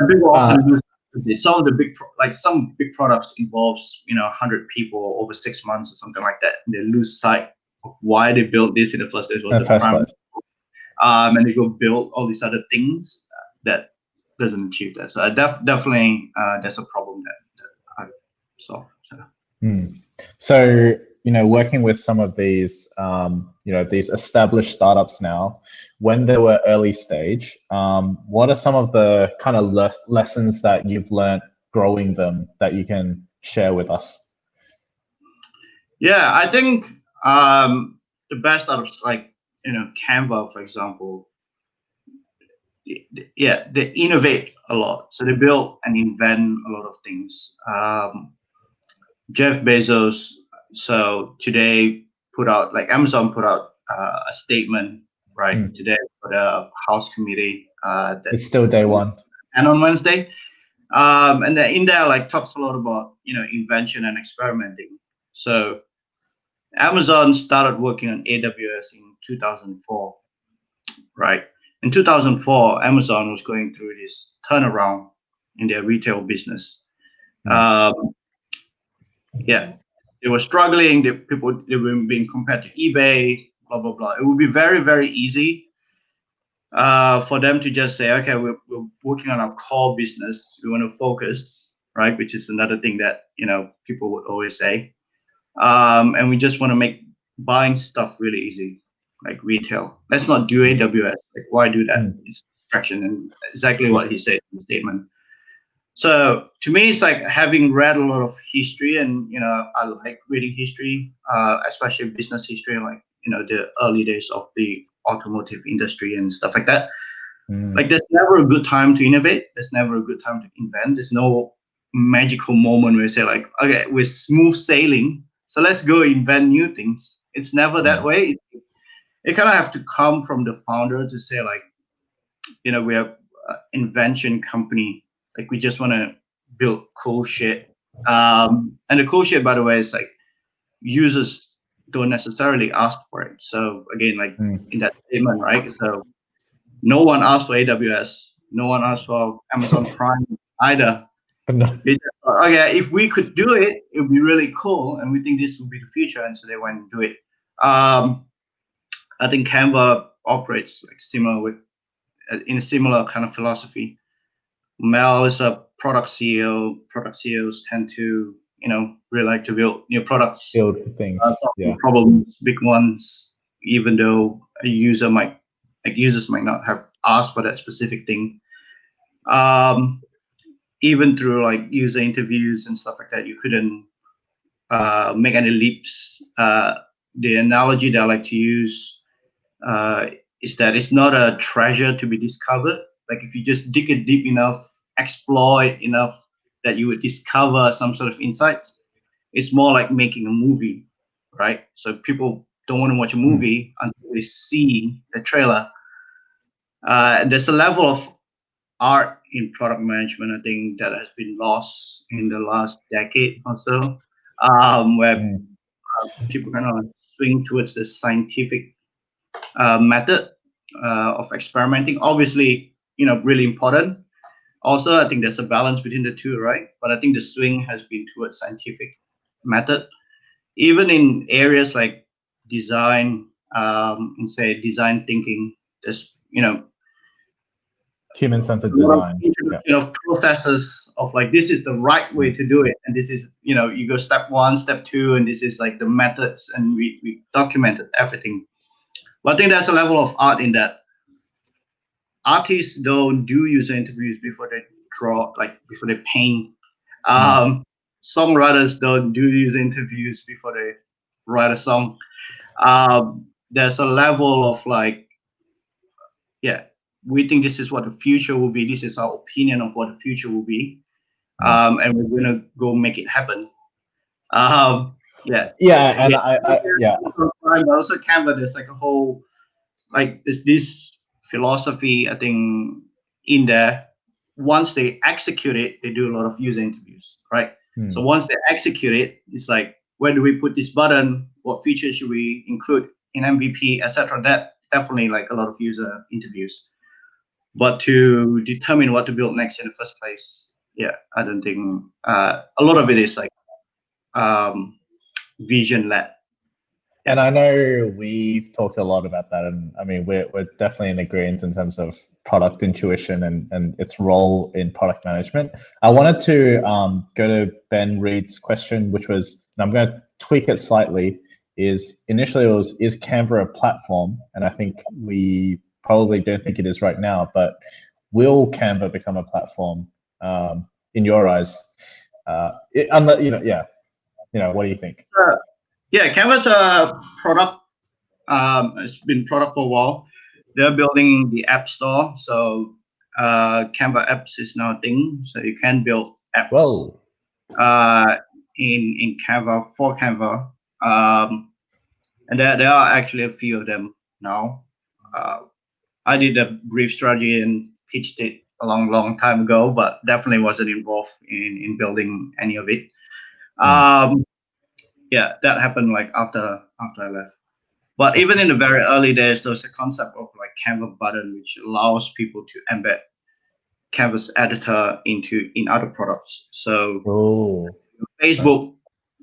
people often lose some of the some big products involves 100 people over 6 months or something like that. They lose sight of why they built this in the first place. And they go build all these other things that doesn't achieve that. So definitely that's a problem that I solve. So, working with some of these, these established startups now, when they were early stage, what are some of the kind of lessons that you've learned growing them that you can share with us? Yeah, I think the best startups like, Canva, for example, they innovate a lot. So they build and invent a lot of things. Jeff Bezos, so today Amazon put out a statement, right? Today for the House Committee. It's still day one. And on Wednesday. And then in there, talks a lot about, invention and experimenting. So Amazon started working on AWS in 2004, right? In 2004, Amazon was going through this turnaround in their retail business. They were struggling. They were being compared to eBay, blah, blah, blah. It would be very, very easy for them to just say, okay, we're working on our core business. We want to focus, right? Which is another thing that, people would always say. And we just want to make buying stuff really easy, like retail. Let's not do AWS. Like, why do that? It's abstraction, and exactly what he said in the statement. So to me, it's like having read a lot of history, and I like reading history, especially business history, like the early days of the automotive industry and stuff like that. Like there's never a good time to innovate. There's never a good time to invent. There's no magical moment where you say like, okay, we're smooth sailing, so let's go invent new things. It's never that way. It kind of have to come from the founder to say like, we are an invention company. Like we just want to build cool shit. And the cool shit, by the way, is like users don't necessarily ask for it. So again, like in that statement, right? So no one asked for AWS. No one asked for Amazon Prime either. No. They just thought, okay, if we could do it, it would be really cool, and we think this would be the future, and so they went and do it. I think Canva operates like in a similar kind of philosophy. Mel is a product CEO. Product CEOs tend to, really like to build new products, Build things, problems, big ones, even though users might not have asked for that specific thing. Even through like user interviews and stuff like that, you couldn't make any leaps. The analogy that I like to use is that it's not a treasure to be discovered. Like if you just dig it deep enough, explore it enough, that you would discover some sort of insights. It's more like making a movie, right? So people don't want to watch a movie until they see the trailer. There's a level of art in product management, I think, that has been lost in the last decade or so, where people kind of swing towards the scientific method of experimenting. Obviously, really important. Also, I think there's a balance between the two, right? But I think the swing has been towards scientific method. Even in areas like design, and say design thinking, there's human-centered design. Introduction of processes of like, this is the right way to do it, and this is you go step 1, step 2, and this is like the methods, and we documented everything. But I think there's a level of art in that. Artists don't do user interviews before they draw, like before they paint. Songwriters don't do user interviews before they write a song. There's a level of like, we think this is what the future will be. This is our opinion of what the future will be, and we're gonna go make it happen. And also Canva, there's like a whole, like this philosophy, I think, in there. Once they execute it, they do a lot of user interviews, right? So once they execute it, it's like, where do we put this button? What features should we include in MVP, etc.? That definitely like a lot of user interviews. But to determine what to build next in the first place, I don't think a lot of it is like vision led. And I know we've talked a lot about that, and I mean we're definitely in agreement in terms of product intuition and its role in product management. I wanted to go to Ben Reid's question, which was, and I'm going to tweak it slightly. Initially it was, is Canva a platform? And I think we probably don't think it is right now, but will Canva become a platform in your eyes? What do you think? Canva's a product. It's been product for a while. They're building the app store, so Canva apps is now a thing. So you can build apps in Canva, for Canva, and there are actually a few of them now. I did a brief strategy and pitched it a long time ago, but definitely wasn't involved in building any of it. That happened like after I left. But even in the very early days, there was a concept of like Canva button, which allows people to embed Canvas editor in other products. So Facebook,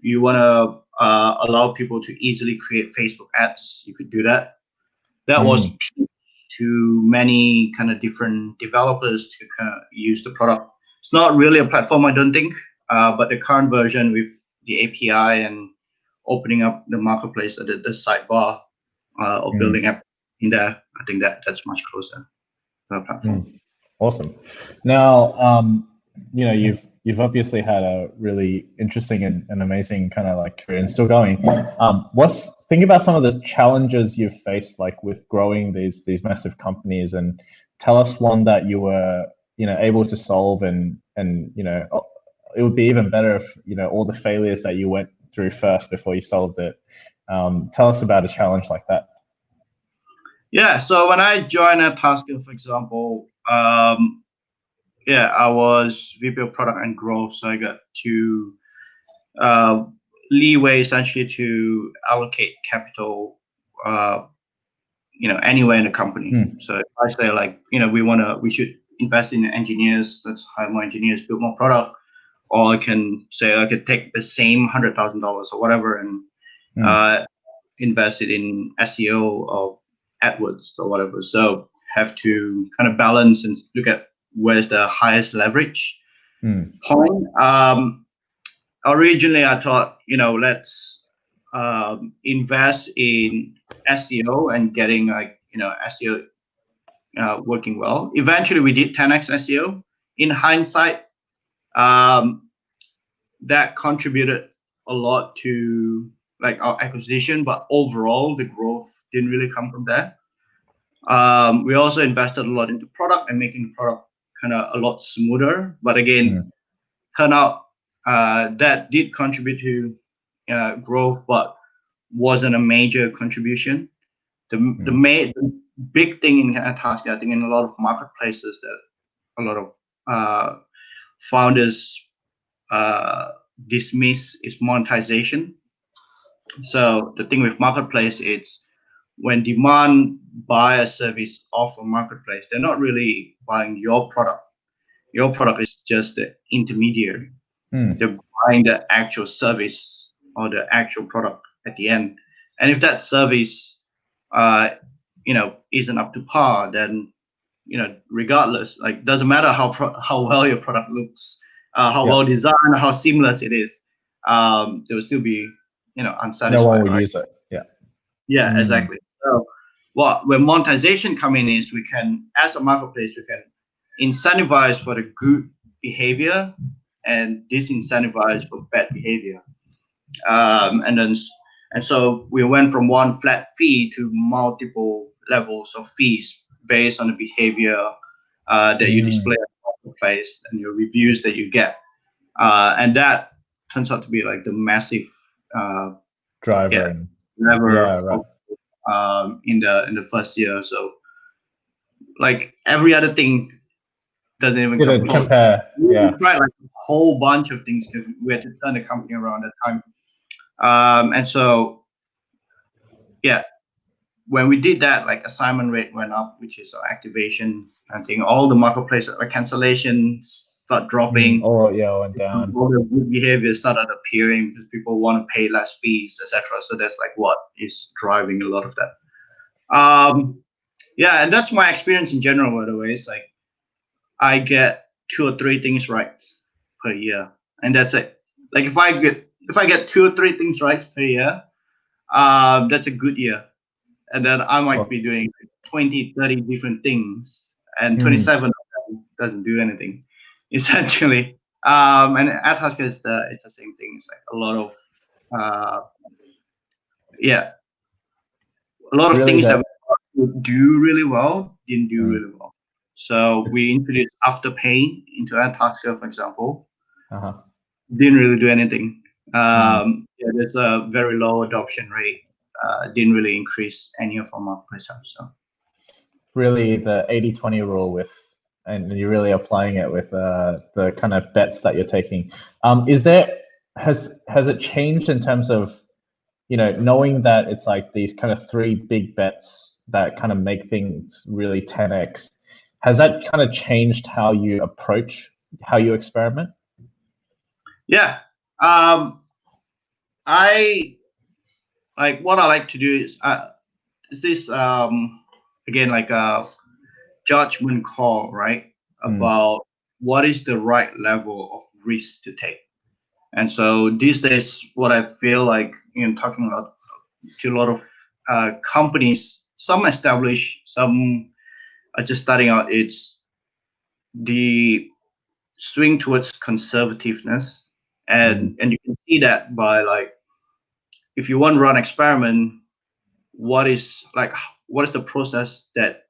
you want to allow people to easily create Facebook ads. You could do that. That was to many kind of different developers to kind of use the product. It's not really a platform, I don't think, but the current version with the API and opening up the marketplace, the sidebar of building app in there, I think that's much closer. the platform. Awesome. Now, you've obviously had a really interesting and amazing kind of like career and still going. Think about some of the challenges you've faced, like with growing these massive companies, and tell us one that you were able to solve, and it would be even better if all the failures that you went through first before you solved it. Tell us about a challenge like that. Yeah, so when I joined Airtasker, for example, I was VP of Product and Growth, so I got to leeway essentially to allocate capital, anywhere in the company. So if I say like, we should invest in engineers, let's hire more engineers, build more product, or I can say I could take the same $100,000 or whatever and invest it in SEO or AdWords or whatever. So have to kind of balance and look at where's the highest leverage point. Originally, I thought, let's invest in SEO and getting SEO working well. Eventually, we did 10x SEO. In hindsight, that contributed a lot to like our acquisition, but overall, the growth didn't really come from there. We also invested a lot into product and making the product kind of a lot smoother. But again, turned out that did contribute to growth, but wasn't a major contribution. The big thing in Airtasker, I think, in a lot of marketplaces that a lot of founders dismiss is monetization. So the thing with marketplace, it's when demand buy a service off a marketplace, they're not really buying your product. Your product is just the intermediary. They're buying the actual service or the actual product at the end. And if that service, isn't up to par, then, regardless, like doesn't matter how well your product looks, how well designed, how seamless it is, there will still be, unsatisfied. No one will use it. Yeah, exactly. So when monetization come in is we can, as a marketplace, we can incentivize for the good behavior and disincentivize for bad behavior. And so we went from one flat fee to multiple levels of fees based on the behavior that you display at the marketplace and your reviews that you get. And that turns out to be like the massive driver. In the first year. So like every other thing doesn't even compare. We tried like a whole bunch of things because we had to turn the company around at the time. And so, when we did that, like assignment rate went up, which is our activation. I think all the marketplace like cancellations start dropping. Went down. All the good behavior started appearing because people want to pay less fees, etc. So that's like what is driving a lot of that. And that's my experience in general. By the way, it's like I get 2 or 3 things right per year, and that's it. Like if I get 2 or 3 things right per year, that's a good year. And then I might be doing 20, 30 different things, and 27 of them doesn't do anything, essentially. And Airtasker is the same thing. It's like a lot of really things that we do really well didn't do really well. So we introduced Afterpay into Airtasker, for example. Didn't really do anything. There's a very low adoption rate. Didn't really increase any of our marketplace apps. So really the 80-20 rule and you're really applying it with the kind of bets that you're taking. Has it changed in terms of, knowing that it's like these kind of 3 big bets that kind of make things really 10x? Has that kind of changed how you approach, how you experiment? Yeah. What I like to do is this again like a judgment call, right? About what is the right level of risk to take. And so these days, what I feel like, talking to a lot of companies, some established, some are just starting out, it's the swing towards conservativeness, and you can see that by like, if you want to run experiment, what is the process that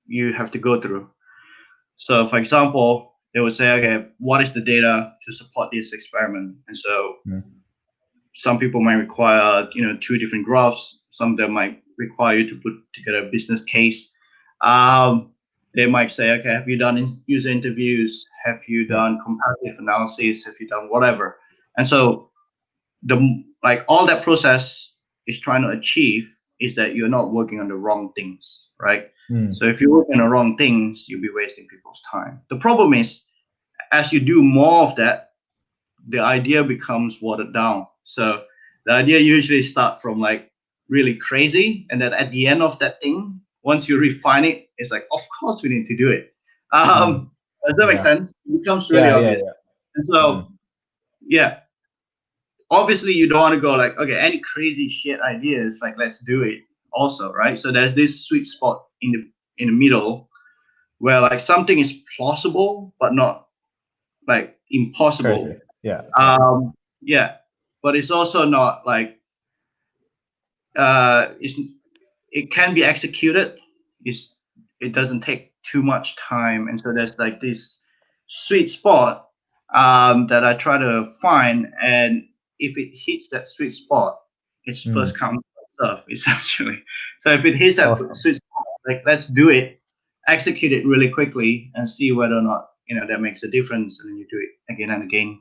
you have to go through? So for example, they would say, okay, what is the data to support this experiment? And so some people might require 2 different graphs. Some of them might require you to put together a business case. They might say, okay, have you done user interviews? Have you done comparative analysis? Have you done whatever? And so all that process is trying to achieve is that you're not working on the wrong things, right? So if you work on the wrong things, you'll be wasting people's time. The problem is, as you do more of that, the idea becomes watered down. So the idea usually starts from like really crazy, and then at the end of that thing, once you refine it, it's like, of course we need to do it. Does that make sense? It becomes really obvious. And so, obviously you don't want to go like, okay, any crazy shit ideas, like let's do it also, right? So there's this sweet spot in the middle where like something is plausible but not like impossible. Crazy. But it's also not like it can be executed. It doesn't take too much time, and so there's like this sweet spot that I try to find, and if it hits that sweet spot, it's first come first serve essentially. So if it hits that sweet spot, like let's do it, execute it really quickly, and see whether or not that makes a difference, and then you do it again and again.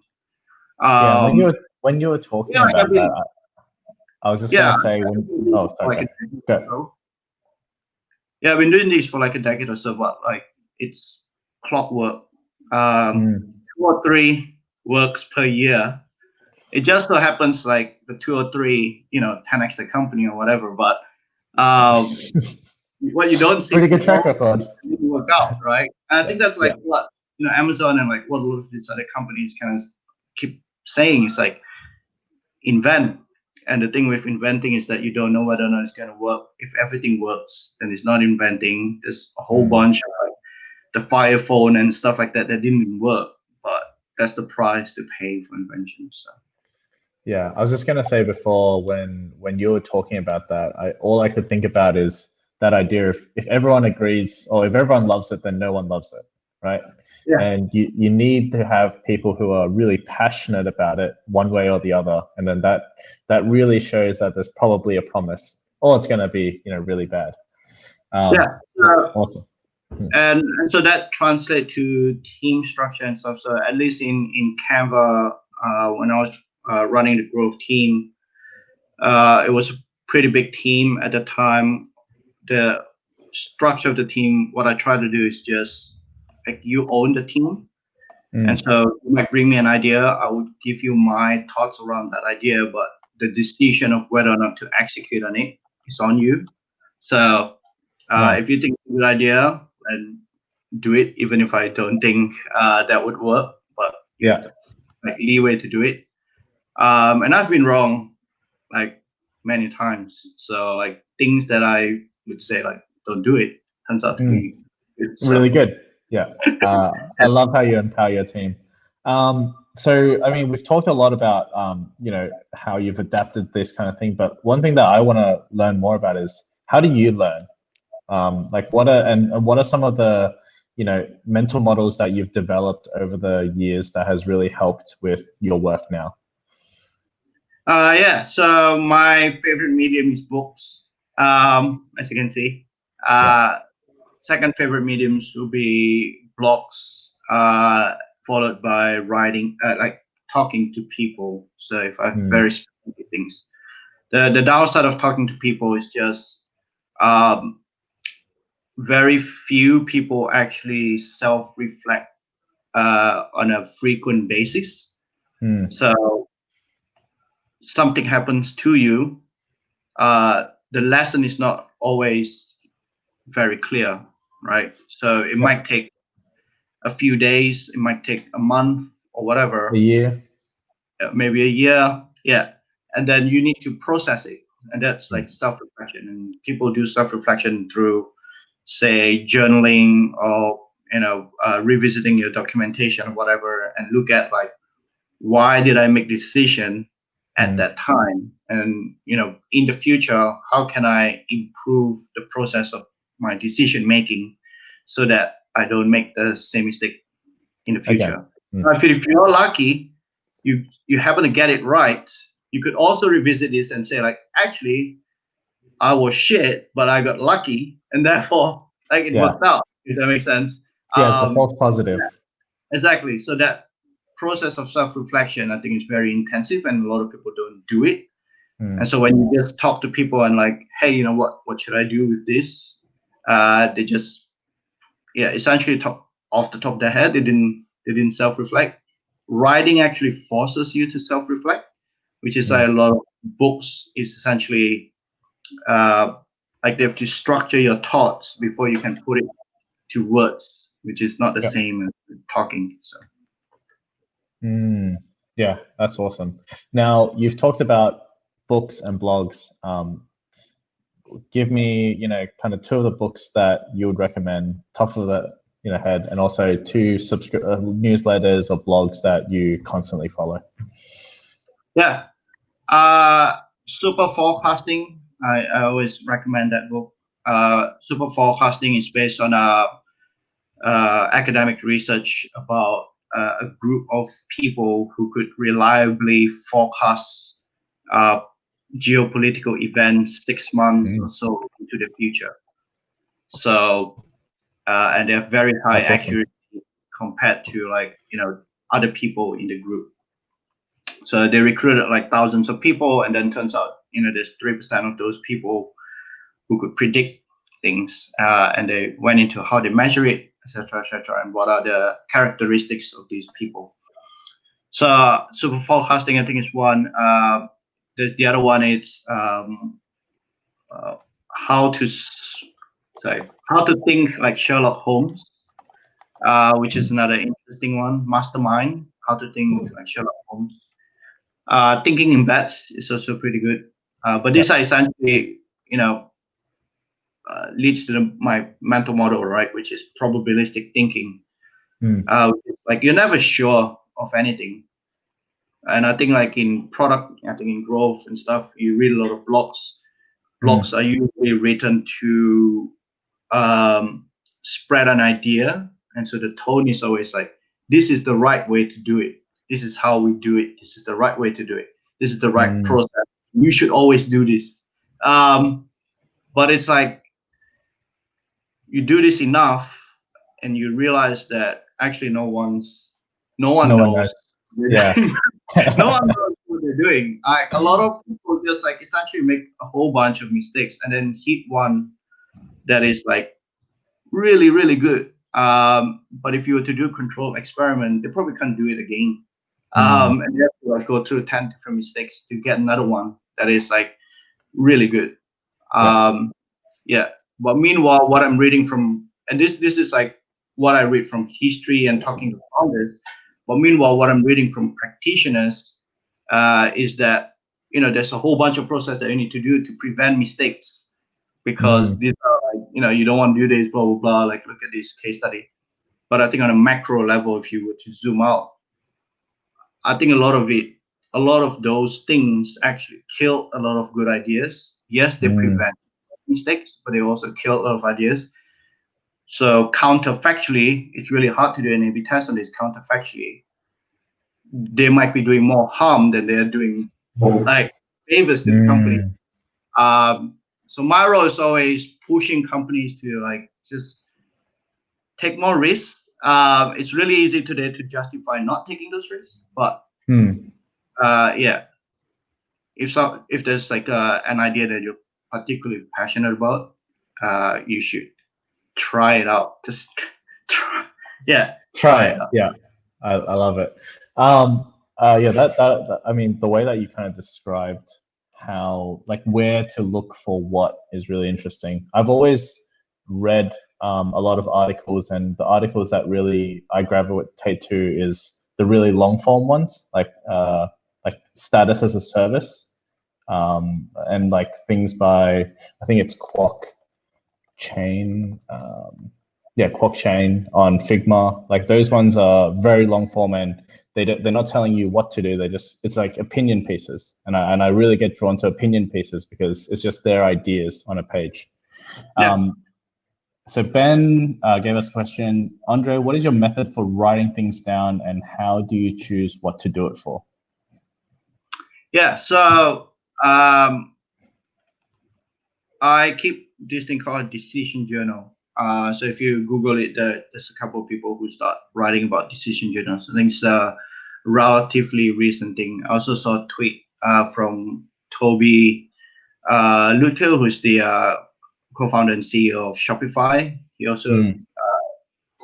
When you were talking about that, I was just gonna say sorry. Yeah, I've been doing this for like a decade or so, but like it's clockwork. 2 or 3 works per year. It just so happens like the 2 or 3, 10x the company or whatever. But what you don't see, pretty good track record. Work out, right? And I think that's like what Amazon and like what a lot of these other companies kind of keep saying is like invent. And the thing with inventing is that you don't know whether or not it's going to work. If everything works, then it's not inventing. There's a whole bunch of like the Fire phone and stuff like that didn't even work. But that's the price to pay for invention. So. Yeah, I was just gonna say before when you were talking about that, all I could think about is that idea of if everyone agrees or if everyone loves it, then no one loves it, right? Yeah. And you need to have people who are really passionate about it one way or the other, and then that really shows that there's probably a promise, or it's going to be really bad. Awesome. And so that translates to team structure and stuff. So at least in Canva, when I was running the growth team, it was a pretty big team at the time. The structure of the team, what I try to do is just like you own the team. And so you might bring me an idea, I would give you my thoughts around that idea, but the decision of whether or not to execute on it is on you. So if you think it's a good idea, then do it, even if I don't think that would work, but you have like leeway to do it. And I've been wrong like many times. So like things that I would say like don't do it turns out to be good, so. Really good. Yeah, I love how you empower your team. So, I mean, we've talked a lot about, how you've adapted this kind of thing, but one thing that I want to learn more about is how do you learn? Like what are some of the, mental models that you've developed over the years that has really helped with your work now? So my favorite medium is books, as you can see. Second favorite mediums will be blogs, followed by writing, like talking to people. So if I have very specific things, the downside of talking to people is just very few people actually self-reflect on a frequent basis. So something happens to you, the lesson is not always very clear, right? So it might take a few days, it might take a month or whatever. A year. Maybe a year, and then you need to process it, and that's like self-reflection. And people do self-reflection through say, journaling or revisiting your documentation or whatever, and look at like, why did I make this decision at that time, and in the future, how can I improve the process of my decision making so that I don't make the same mistake in the future. I feel if you're lucky, you happen to get it right, you could also revisit this and say like, actually, I was shit, but I got lucky, and therefore like it worked out. If that makes sense. Yeah, it's a false positive. Yeah, exactly. So that process of self-reflection, I think, is very intensive, and a lot of people don't do it. And so when you just talk to people and like, hey, you know what should I do with this? They just, essentially off the top of their head, they didn't self-reflect. Writing actually forces you to self-reflect, which is why a lot of books is essentially like they have to structure your thoughts before you can put it to words, which is not the same as talking. So. Yeah, that's awesome. Now, you've talked about books and blogs. Give me, kind of 2 of the books that you would recommend, top of the head, and also 2 newsletters or blogs that you constantly follow. Yeah, Super Forecasting. I always recommend that book. Super Forecasting is based on academic research about a group of people who could reliably forecast geopolitical events 6 months or so into the future. So, and they have very high accuracy compared to like, other people in the group. So they recruited like thousands of people, and then turns out, there's 3% of those people who could predict things, and they went into how they measure it, etc., and what are the characteristics of these people. So super forecasting, I think, is one. The other one is how to think like Sherlock Holmes, which is another interesting one. Mastermind, how to think like Sherlock Holmes. Thinking in bets is also pretty good. But these are essentially, leads to my mental model, right, which is probabilistic thinking. Like you're never sure of anything. And I think like in product, I think in growth and stuff, you read a lot of blogs. Blogs are usually written to spread an idea. And so the tone is always like, this is the right way to do it. This is how we do it. This is the right way to do it. This is the right process. You should always do this. But it's like, you do this enough and you realize that actually no one knows. Yeah. No one knows what they're doing. A lot of people just like essentially make a whole bunch of mistakes and then hit one that is like really, really good. But if you were to do a controlled experiment, they probably can't do it again. And you have to like go through 10 different mistakes to get another one that is like really good. But meanwhile, what I'm reading from, and this is like what I read from history and talking to founders. But meanwhile, what I'm reading from practitioners is that there's a whole bunch of process that you need to do to prevent mistakes, because these are like you don't want to do this, blah blah blah. Like look at this case study. But I think on a macro level, if you were to zoom out, I think a lot of those things actually kill a lot of good ideas. Yes, they prevent mistakes, but they also kill a lot of ideas. So counterfactually, it's really hard to do an A/B test on this. Counterfactually, they might be doing more harm than they're doing like favors to the company. So my role is always pushing companies to like just take more risks. It's really easy today to justify not taking those risks, but if there's like an idea that you're particularly passionate about, you should try it out. Just try it out. Yeah, I love it. That I mean, the way that you kind of described how like where to look for what is really interesting. I've always read a lot of articles, and the articles that really I gravitate to is the really long form ones, like status as a service, and like things by, I think it's Kwok. chain, Quark chain on Figma. Like those ones are very long form, and they're not telling you what to do. It's like opinion pieces, and I really get drawn to opinion pieces because it's just their ideas on a page. Yeah. So Ben gave us a question. Andre, what is your method for writing things down, and how do you choose what to do it for? Yeah, so I keep this thing called decision journal. So if you Google it, there's a couple of people who start writing about decision journals. I think it's a relatively recent thing. I also saw a tweet from Toby Lutke, who's the co-founder and CEO of Shopify. He also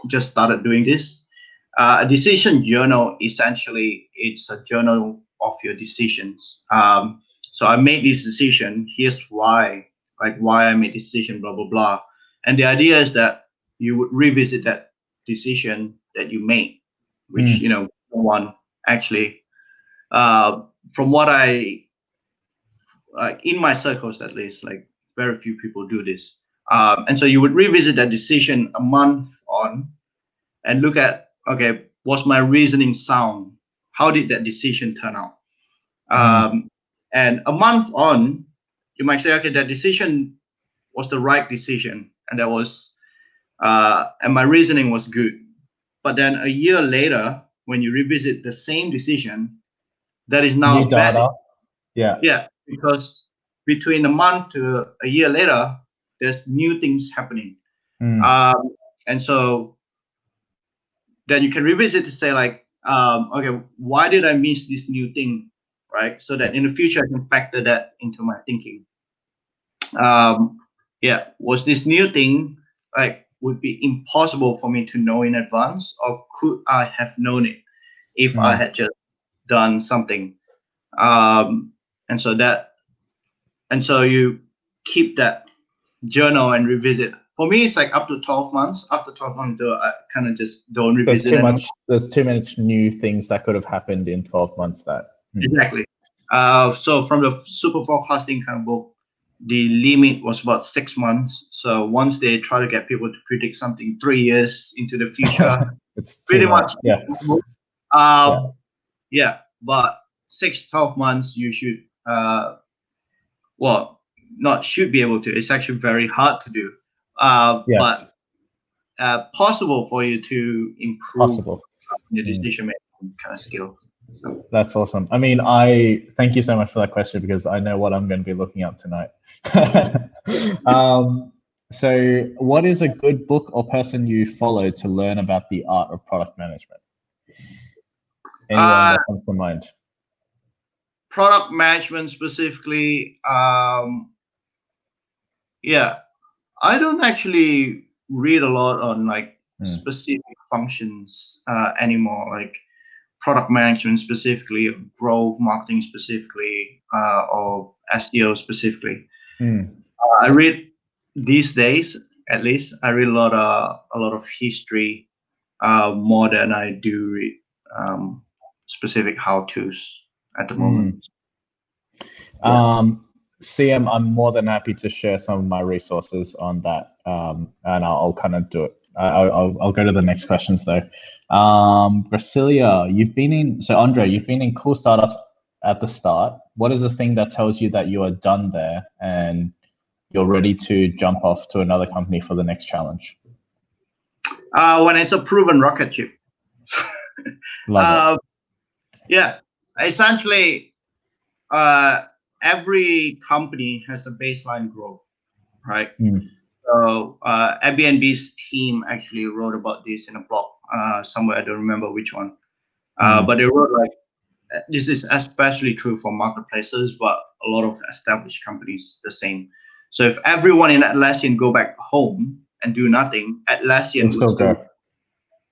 just started doing this. A decision journal, essentially, it's a journal of your decisions. So I made this decision. Here's why, like why I made this decision, blah, blah, blah. And the idea is that you would revisit that decision that you made, which, no one actually, from what I, like in my circles at least, like very few people do this. And so you would revisit that decision a month on and look at, okay, was my reasoning sound? How did that decision turn out? And a month on, you might say, okay, that decision was the right decision, and that was, and my reasoning was good. But then a year later, when you revisit the same decision, that is now new data. Yeah, because between a month to a year later, there's new things happening. And so then you can revisit to say like, okay, why did I miss this new thing, right? So that in the future I can factor that into my thinking. Was this new thing like would be impossible for me to know in advance, or could I have known it if I had just done something? And so you keep that journal and revisit. For me, it's like up to 12 months. After 12 months, I kind of just don't revisit it. There's too much new things that could have happened in 12 months that. Exactly. So from the super forecasting kind of book, the limit was about 6 months. So once they try to get people to predict something 3 years into the future, it's pretty much. Yeah. But 6 to 12 months, you should, not should be able to. It's actually very hard to do. But possible for you to improve your decision making kind of skill. So. That's awesome. I mean, I thank you so much for that question because I know what I'm going to be looking up tonight. So what is a good book or person you follow to learn about the art of product management? Anyone that comes to mind? Product management specifically, I don't actually read a lot on like specific functions anymore, like product management specifically, growth marketing specifically, or SEO specifically. I read these days, at least, I read a lot of history more than I do read specific how-tos at the moment. CM, I'm more than happy to share some of my resources on that, and I'll kind of do it. I'll go to the next questions though. Brasilia, Andre, you've been in cool startups at the start. What is the thing that tells you that you are done there and you're ready to jump off to another company for the next challenge? When it's a proven rocket ship. Love it. Yeah, essentially, every company has a baseline growth, right? So Airbnb's team actually wrote about this in a blog somewhere. I don't remember which one, but they wrote like, this is especially true for marketplaces, but a lot of established companies the same. So if everyone in Atlassian go back home and do nothing, Atlassian would still grow.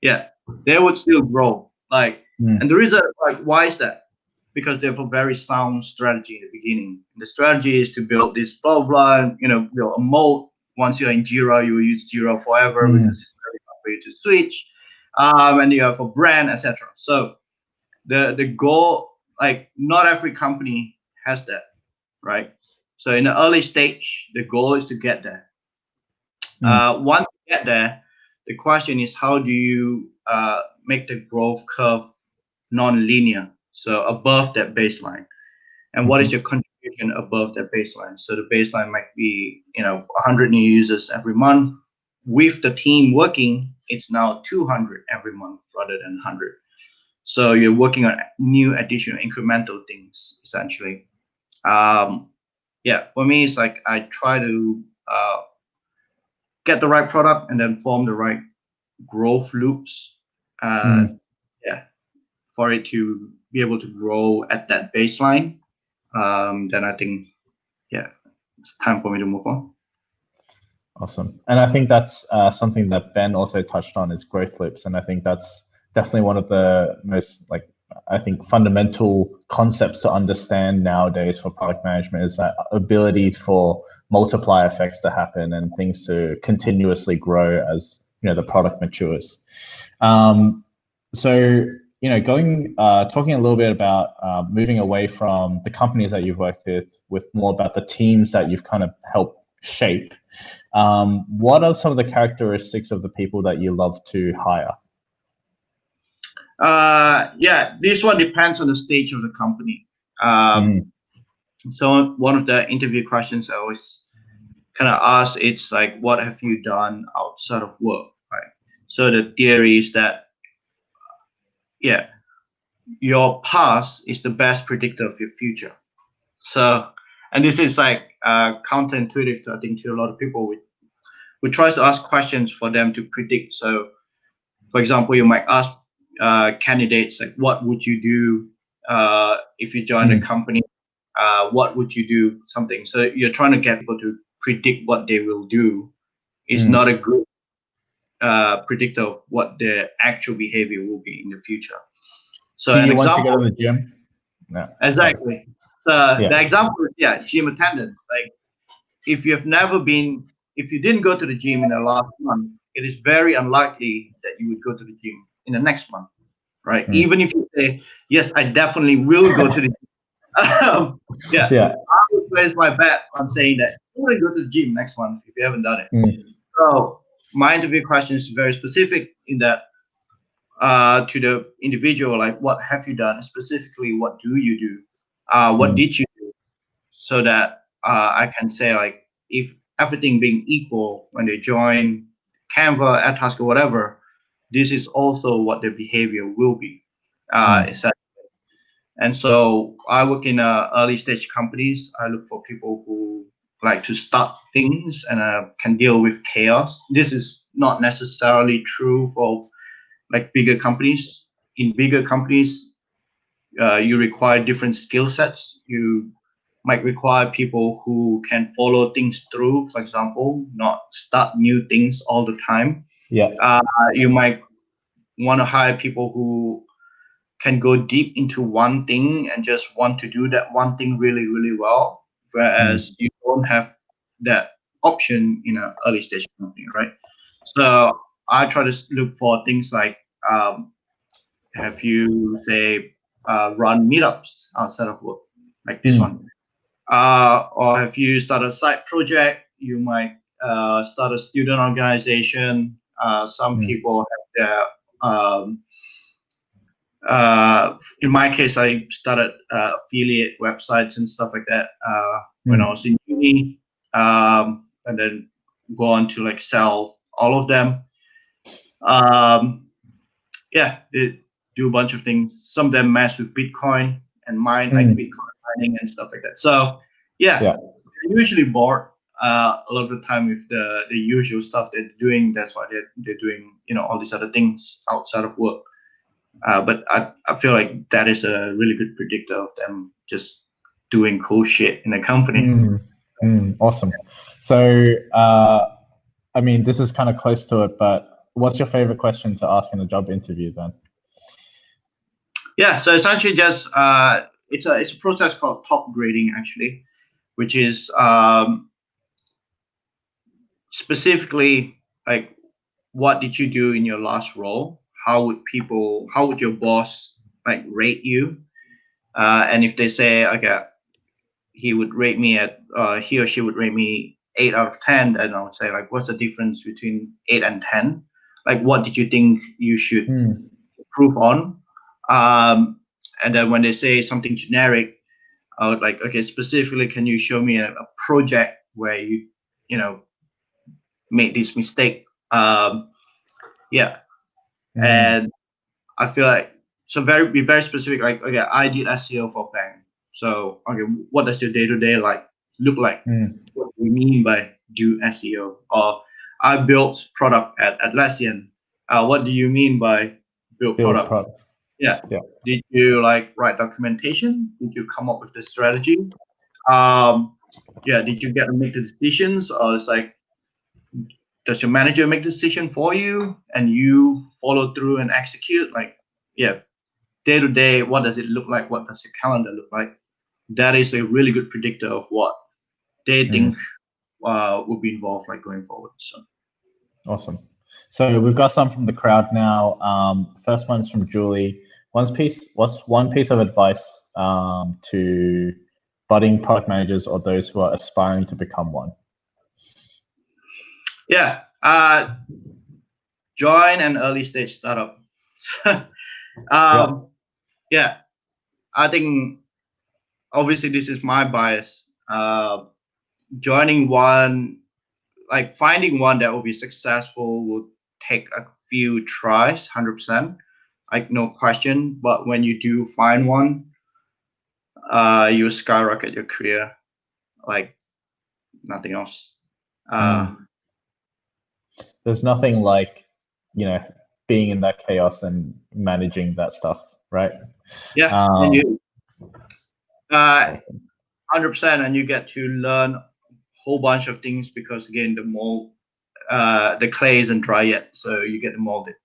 Yeah, they would still grow. Like, and the reason, like, why is that? Because they have a very sound strategy in the beginning. The strategy is to build this blah blah, build a moat. Once you're in Jira, you will use Jira forever because it's very hard for you to switch. And you have a brand, etc. So the goal, like, not every company has that, right? So in the early stage, the goal is to get there. Once you get there, the question is how do you make the growth curve non-linear, so above that baseline, and what is your contribution above that baseline? So the baseline might be 100 new users every month. With the team working, it's now 200 every month rather than 100. So you're working on new additional incremental things essentially. For me, it's like I try to get the right product and then form the right growth loops. For it to be able to grow at that baseline. Then I think, it's time for me to move on. Awesome. And I think that's something that Ben also touched on is growth loops. And I think that's definitely one of the most fundamental concepts to understand nowadays for product management is that ability for multiplier effects to happen and things to continuously grow as the product matures. Talking a little bit about moving away from the companies that you've worked with more about the teams that you've kind of helped shape. What are some of the characteristics of the people that you love to hire? This one depends on the stage of the company. So one of the interview questions I always kind of ask, it's like, what have you done outside of work, right? So the theory is that, your past is the best predictor of your future. So, and this is like counterintuitive, I think, to a lot of people. We try to ask questions for them to predict. So, for example, you might ask candidates like, what would you do if you joined a company? What would you do? Something. So you're trying to get people to predict what they will do. It's not a good predictor of what their actual behavior will be in the future. So do you want to go to the gym? No. Exactly. So the example is gym attendance. Like if you didn't go to the gym in the last month, it is very unlikely that you would go to the gym in the next month, right? Even if you say, yes, I definitely will go to the gym. I would place my bet on saying that you will go to the gym next month if you haven't done it. So my interview question is very specific in that to the individual, like what have you done? Specifically, what do you do? What did you do? So that I can say, like, if everything being equal when they join Canva, Airtasker, whatever, this is also what their behavior will be. Essentially. And so I work in early stage companies. I look for people who like to start things and can deal with chaos. This is not necessarily true for like bigger companies. In bigger companies, you require different skill sets. You might require people who can follow things through, for example, not start new things all the time. You might want to hire people who can go deep into one thing and just want to do that one thing really, really well, whereas you don't have that option in an early stage company, right? So I try to look for things like, have you, say, run meetups outside of work, like this one? Or have you started a side project? You might start a student organization. Some people have their, in my case, I started affiliate websites and stuff like that when I was in uni, and then go on to like sell all of them. They do a bunch of things. Some of them mess with Bitcoin and mine like Bitcoin mining and stuff like that. So they're usually bored a lot of the time with the usual stuff they're doing. That's why they're doing all these other things outside of work. But I feel like that is a really good predictor of them just doing cool shit in a company. Awesome. So, I mean, this is kind of close to it, but what's your favorite question to ask in a job interview then? So essentially just it's a process called top grading actually, which is specifically like, what did you do in your last role? How would your boss like rate you? And if they say, okay, he or she would rate me 8 out of 10, then I would say like, what's the difference between 8 and 10? Like, what did you think you should improve on? And then when they say something generic, I would like, okay, specifically, can you show me a project where you made this mistake? And I feel like, so be very specific, like, okay, I did SEO for bank. So, okay, what does your day-to-day look like? What do you mean by do SEO? Or I built product at Atlassian. What do you mean by build product? Yeah. Did you write documentation? Did you come up with the strategy? Did you get to make the decisions? Or it's like, does your manager make the decision for you and you follow through and execute? Day to day, what does it look like? What does your calendar look like? That is a really good predictor of what they think will be involved going forward. So awesome. So we've got some from the crowd now. First one's from Julie. What's one piece of advice to budding product managers or those who are aspiring to become one? Join an early stage startup. I think obviously this is my bias. Joining one, finding one that will be successful would take a few tries, 100%, no question. But when you do find one, you skyrocket your career like nothing else. There's nothing like, being in that chaos and managing that stuff, right? Yeah, and you 100%, and you get to learn a whole bunch of things because again, the mold, the clay isn't dry yet, so you get to mold it.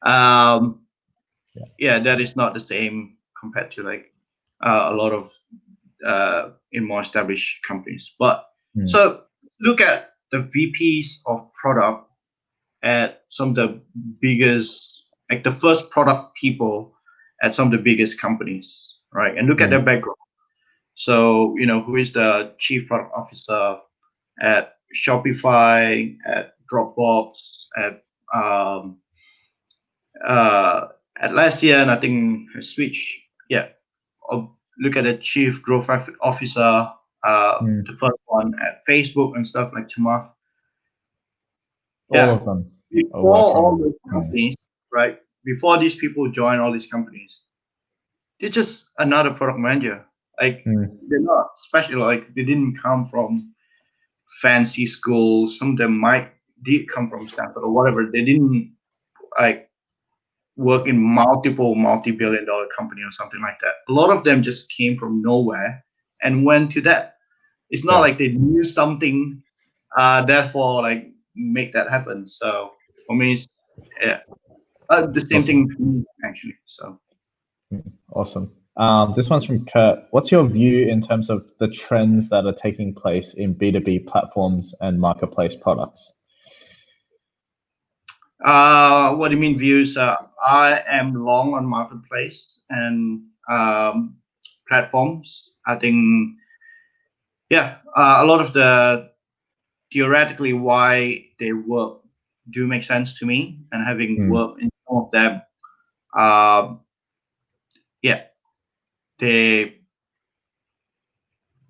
That is not the same compared to a lot of in more established companies. But so look at the VPs of product at some of the biggest, the first product people at some of the biggest companies, right? And look at their background. So, who is the chief product officer at Shopify, at Dropbox, at Atlassian, I think Switch. Or look at the chief growth officer, the first one at Facebook and stuff like Chamath. All of them. Before all those companies, right? Before these people join all these companies, they're just another product manager. They're not special. They didn't come from fancy schools. Some of them did come from Stanford or whatever. They didn't work in multi-billion-dollar company or something like that. A lot of them just came from nowhere and went to that. It's not like they knew something, therefore make that happen. So for me, it's, the same thing for me, actually. So awesome. This one's from Kurt. What's your view in terms of the trends that are taking place in B2B platforms and marketplace products? What do you mean views? I am long on marketplace and platforms. I think, a lot of the theoretically why they work do make sense to me, and having worked in some of them, they're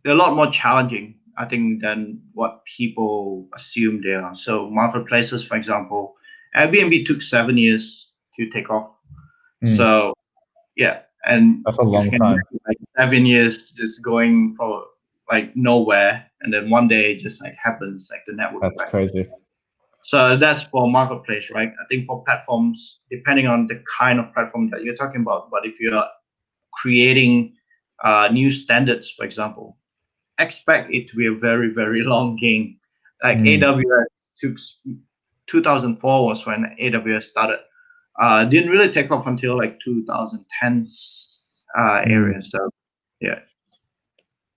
a lot more challenging, I think, than what people assume they are. So marketplaces, for example, Airbnb took 7 years to take off. So and that's a long time. 7 years just going for nowhere, and then one day it just happens, the network. That's crazy. So that's for marketplace, right? I think for platforms, depending on the kind of platform that you're talking about, but if you're creating new standards, for example, expect it to be a very, very long game. AWS took 2004 was when AWS started. Didn't really take off until 2010s area. So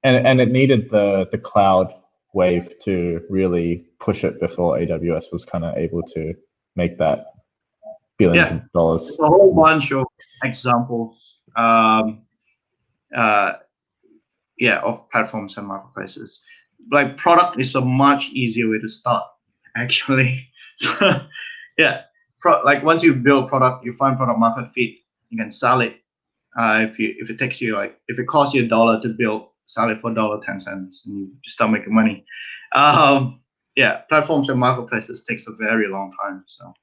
and it needed the cloud wave to really push it before AWS was kind of able to make that billions of dollars. There's a whole bunch of examples of platforms and marketplaces. like product is a much easier way to start, actually. So, yeah, like once you build product, you find product market fit, you can sell it. If it takes you if it costs you $1 to build, sell it for $1.10, and you just start making money. Yeah, platforms and marketplaces takes a very long time. So.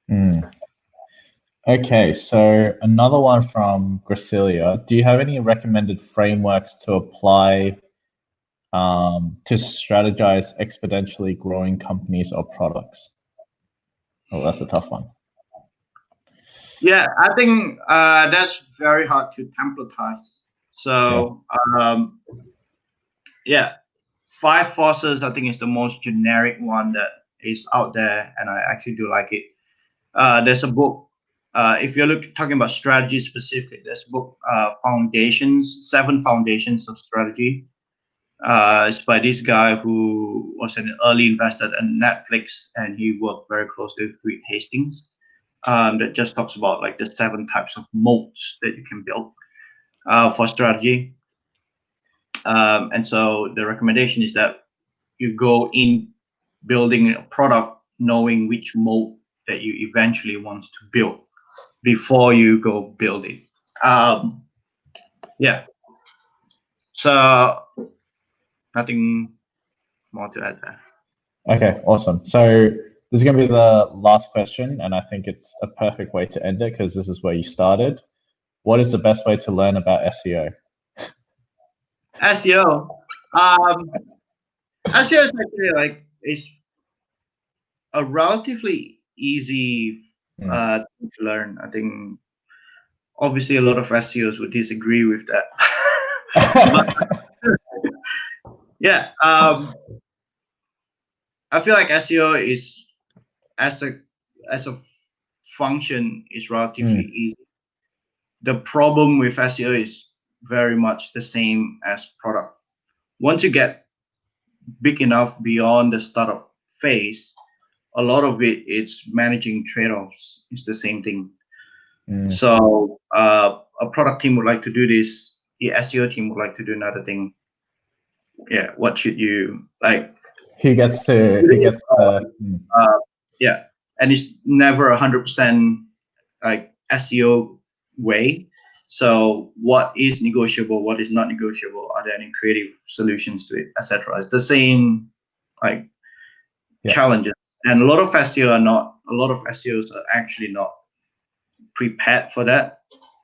Okay, so another one from Gracilia. Do you have any recommended frameworks to apply to strategize exponentially growing companies or products? Oh, that's a tough one. Yeah, I think that's very hard to templatize. So yeah, 5 forces I think is the most generic one that is out there, and I actually do like it. There's a book. If you're talking about strategy specifically, there's a book, Foundations, 7 Foundations of Strategy. It's by this guy who was an early investor at Netflix, and he worked very closely with Reed Hastings. That just talks about like the 7 types of moats that you can build for strategy. And so the recommendation is that you go in building a product knowing which moat that you eventually want to build before you go build it. Yeah. So nothing more to add there. Okay, awesome. So this is going to be the last question, and I think it's a perfect way to end it because this is where you started. What is the best way to learn about SEO? SEO. SEO is actually it's a relatively easy thing to learn. I think obviously a lot of SEOs would disagree with that. But, yeah, I feel like SEO is as a function is relatively easy. The problem with SEO is very much the same as product. Once you get big enough beyond the startup phase, a lot of it's managing trade-offs. It's the same thing. So a product team would like to do this. The SEO team would like to do another thing. Yeah, what should you like? Who gets the yeah, and it's never 100% like SEO way. So what is negotiable? What is not negotiable? Are there any creative solutions to it, etc.? It's the same challenges, and a lot of SEOs are actually not prepared for that.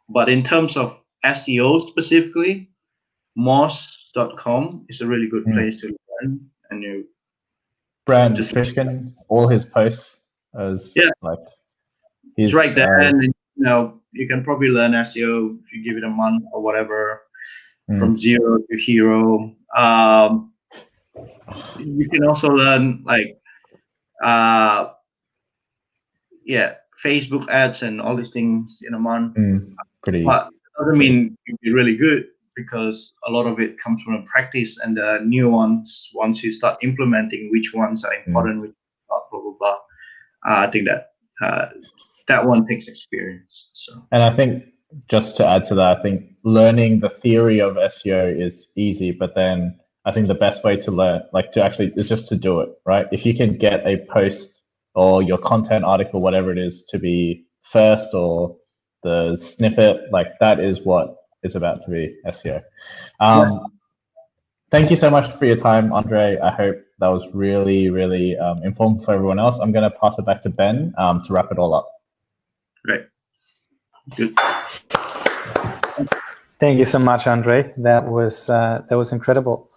But in terms of SEO specifically, moz.com is a really good place to learn. And you Brand Fishkin, all his posts as it's right there, and you can probably learn SEO if you give it a month or whatever, from zero to hero. You can also learn Facebook ads and all these things in a month. But it doesn't mean you'll be really good, because a lot of it comes from a practice, and the new ones, once you start implementing which ones are important, which not, blah blah blah. I think that one takes experience. So. And I think just to add to that, I think learning the theory of SEO is easy, but then I think the best way to learn, is just to do it, right? If you can get a post or your content article, whatever it is, to be first, or the snippet, that is what is about to be SEO. Thank you so much for your time, Andre. I hope that was really, really informative for everyone else. I'm going to pass it back to Ben to wrap it all up. Great. Good. Thank you so much, Andre. That was incredible.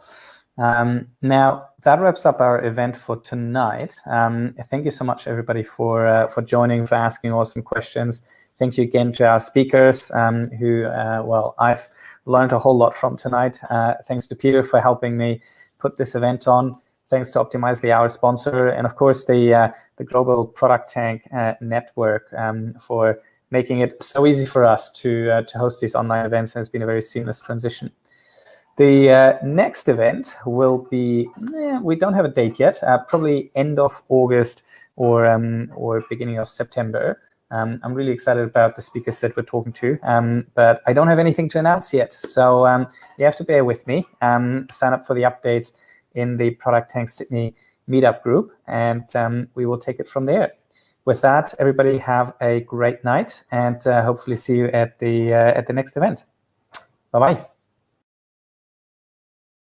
Now that wraps up our event for tonight. Thank you so much, everybody, for joining, for asking awesome questions. Thank you again to our speakers, who I've learned a whole lot from tonight. Thanks to Peter for helping me put this event on. Thanks to Optimizely, our sponsor, and of course the Global Product Tank Network for making it so easy for us to host these online events, and it's been a very seamless transition. The next event will be, we don't have a date yet, probably end of August or beginning of September. I'm really excited about the speakers that we're talking to, but I don't have anything to announce yet. So you have to bear with me. Sign up for the updates in the Product Tank Sydney meetup group, and we will take it from there. With that, everybody have a great night, and hopefully see you at the next event. Bye-bye.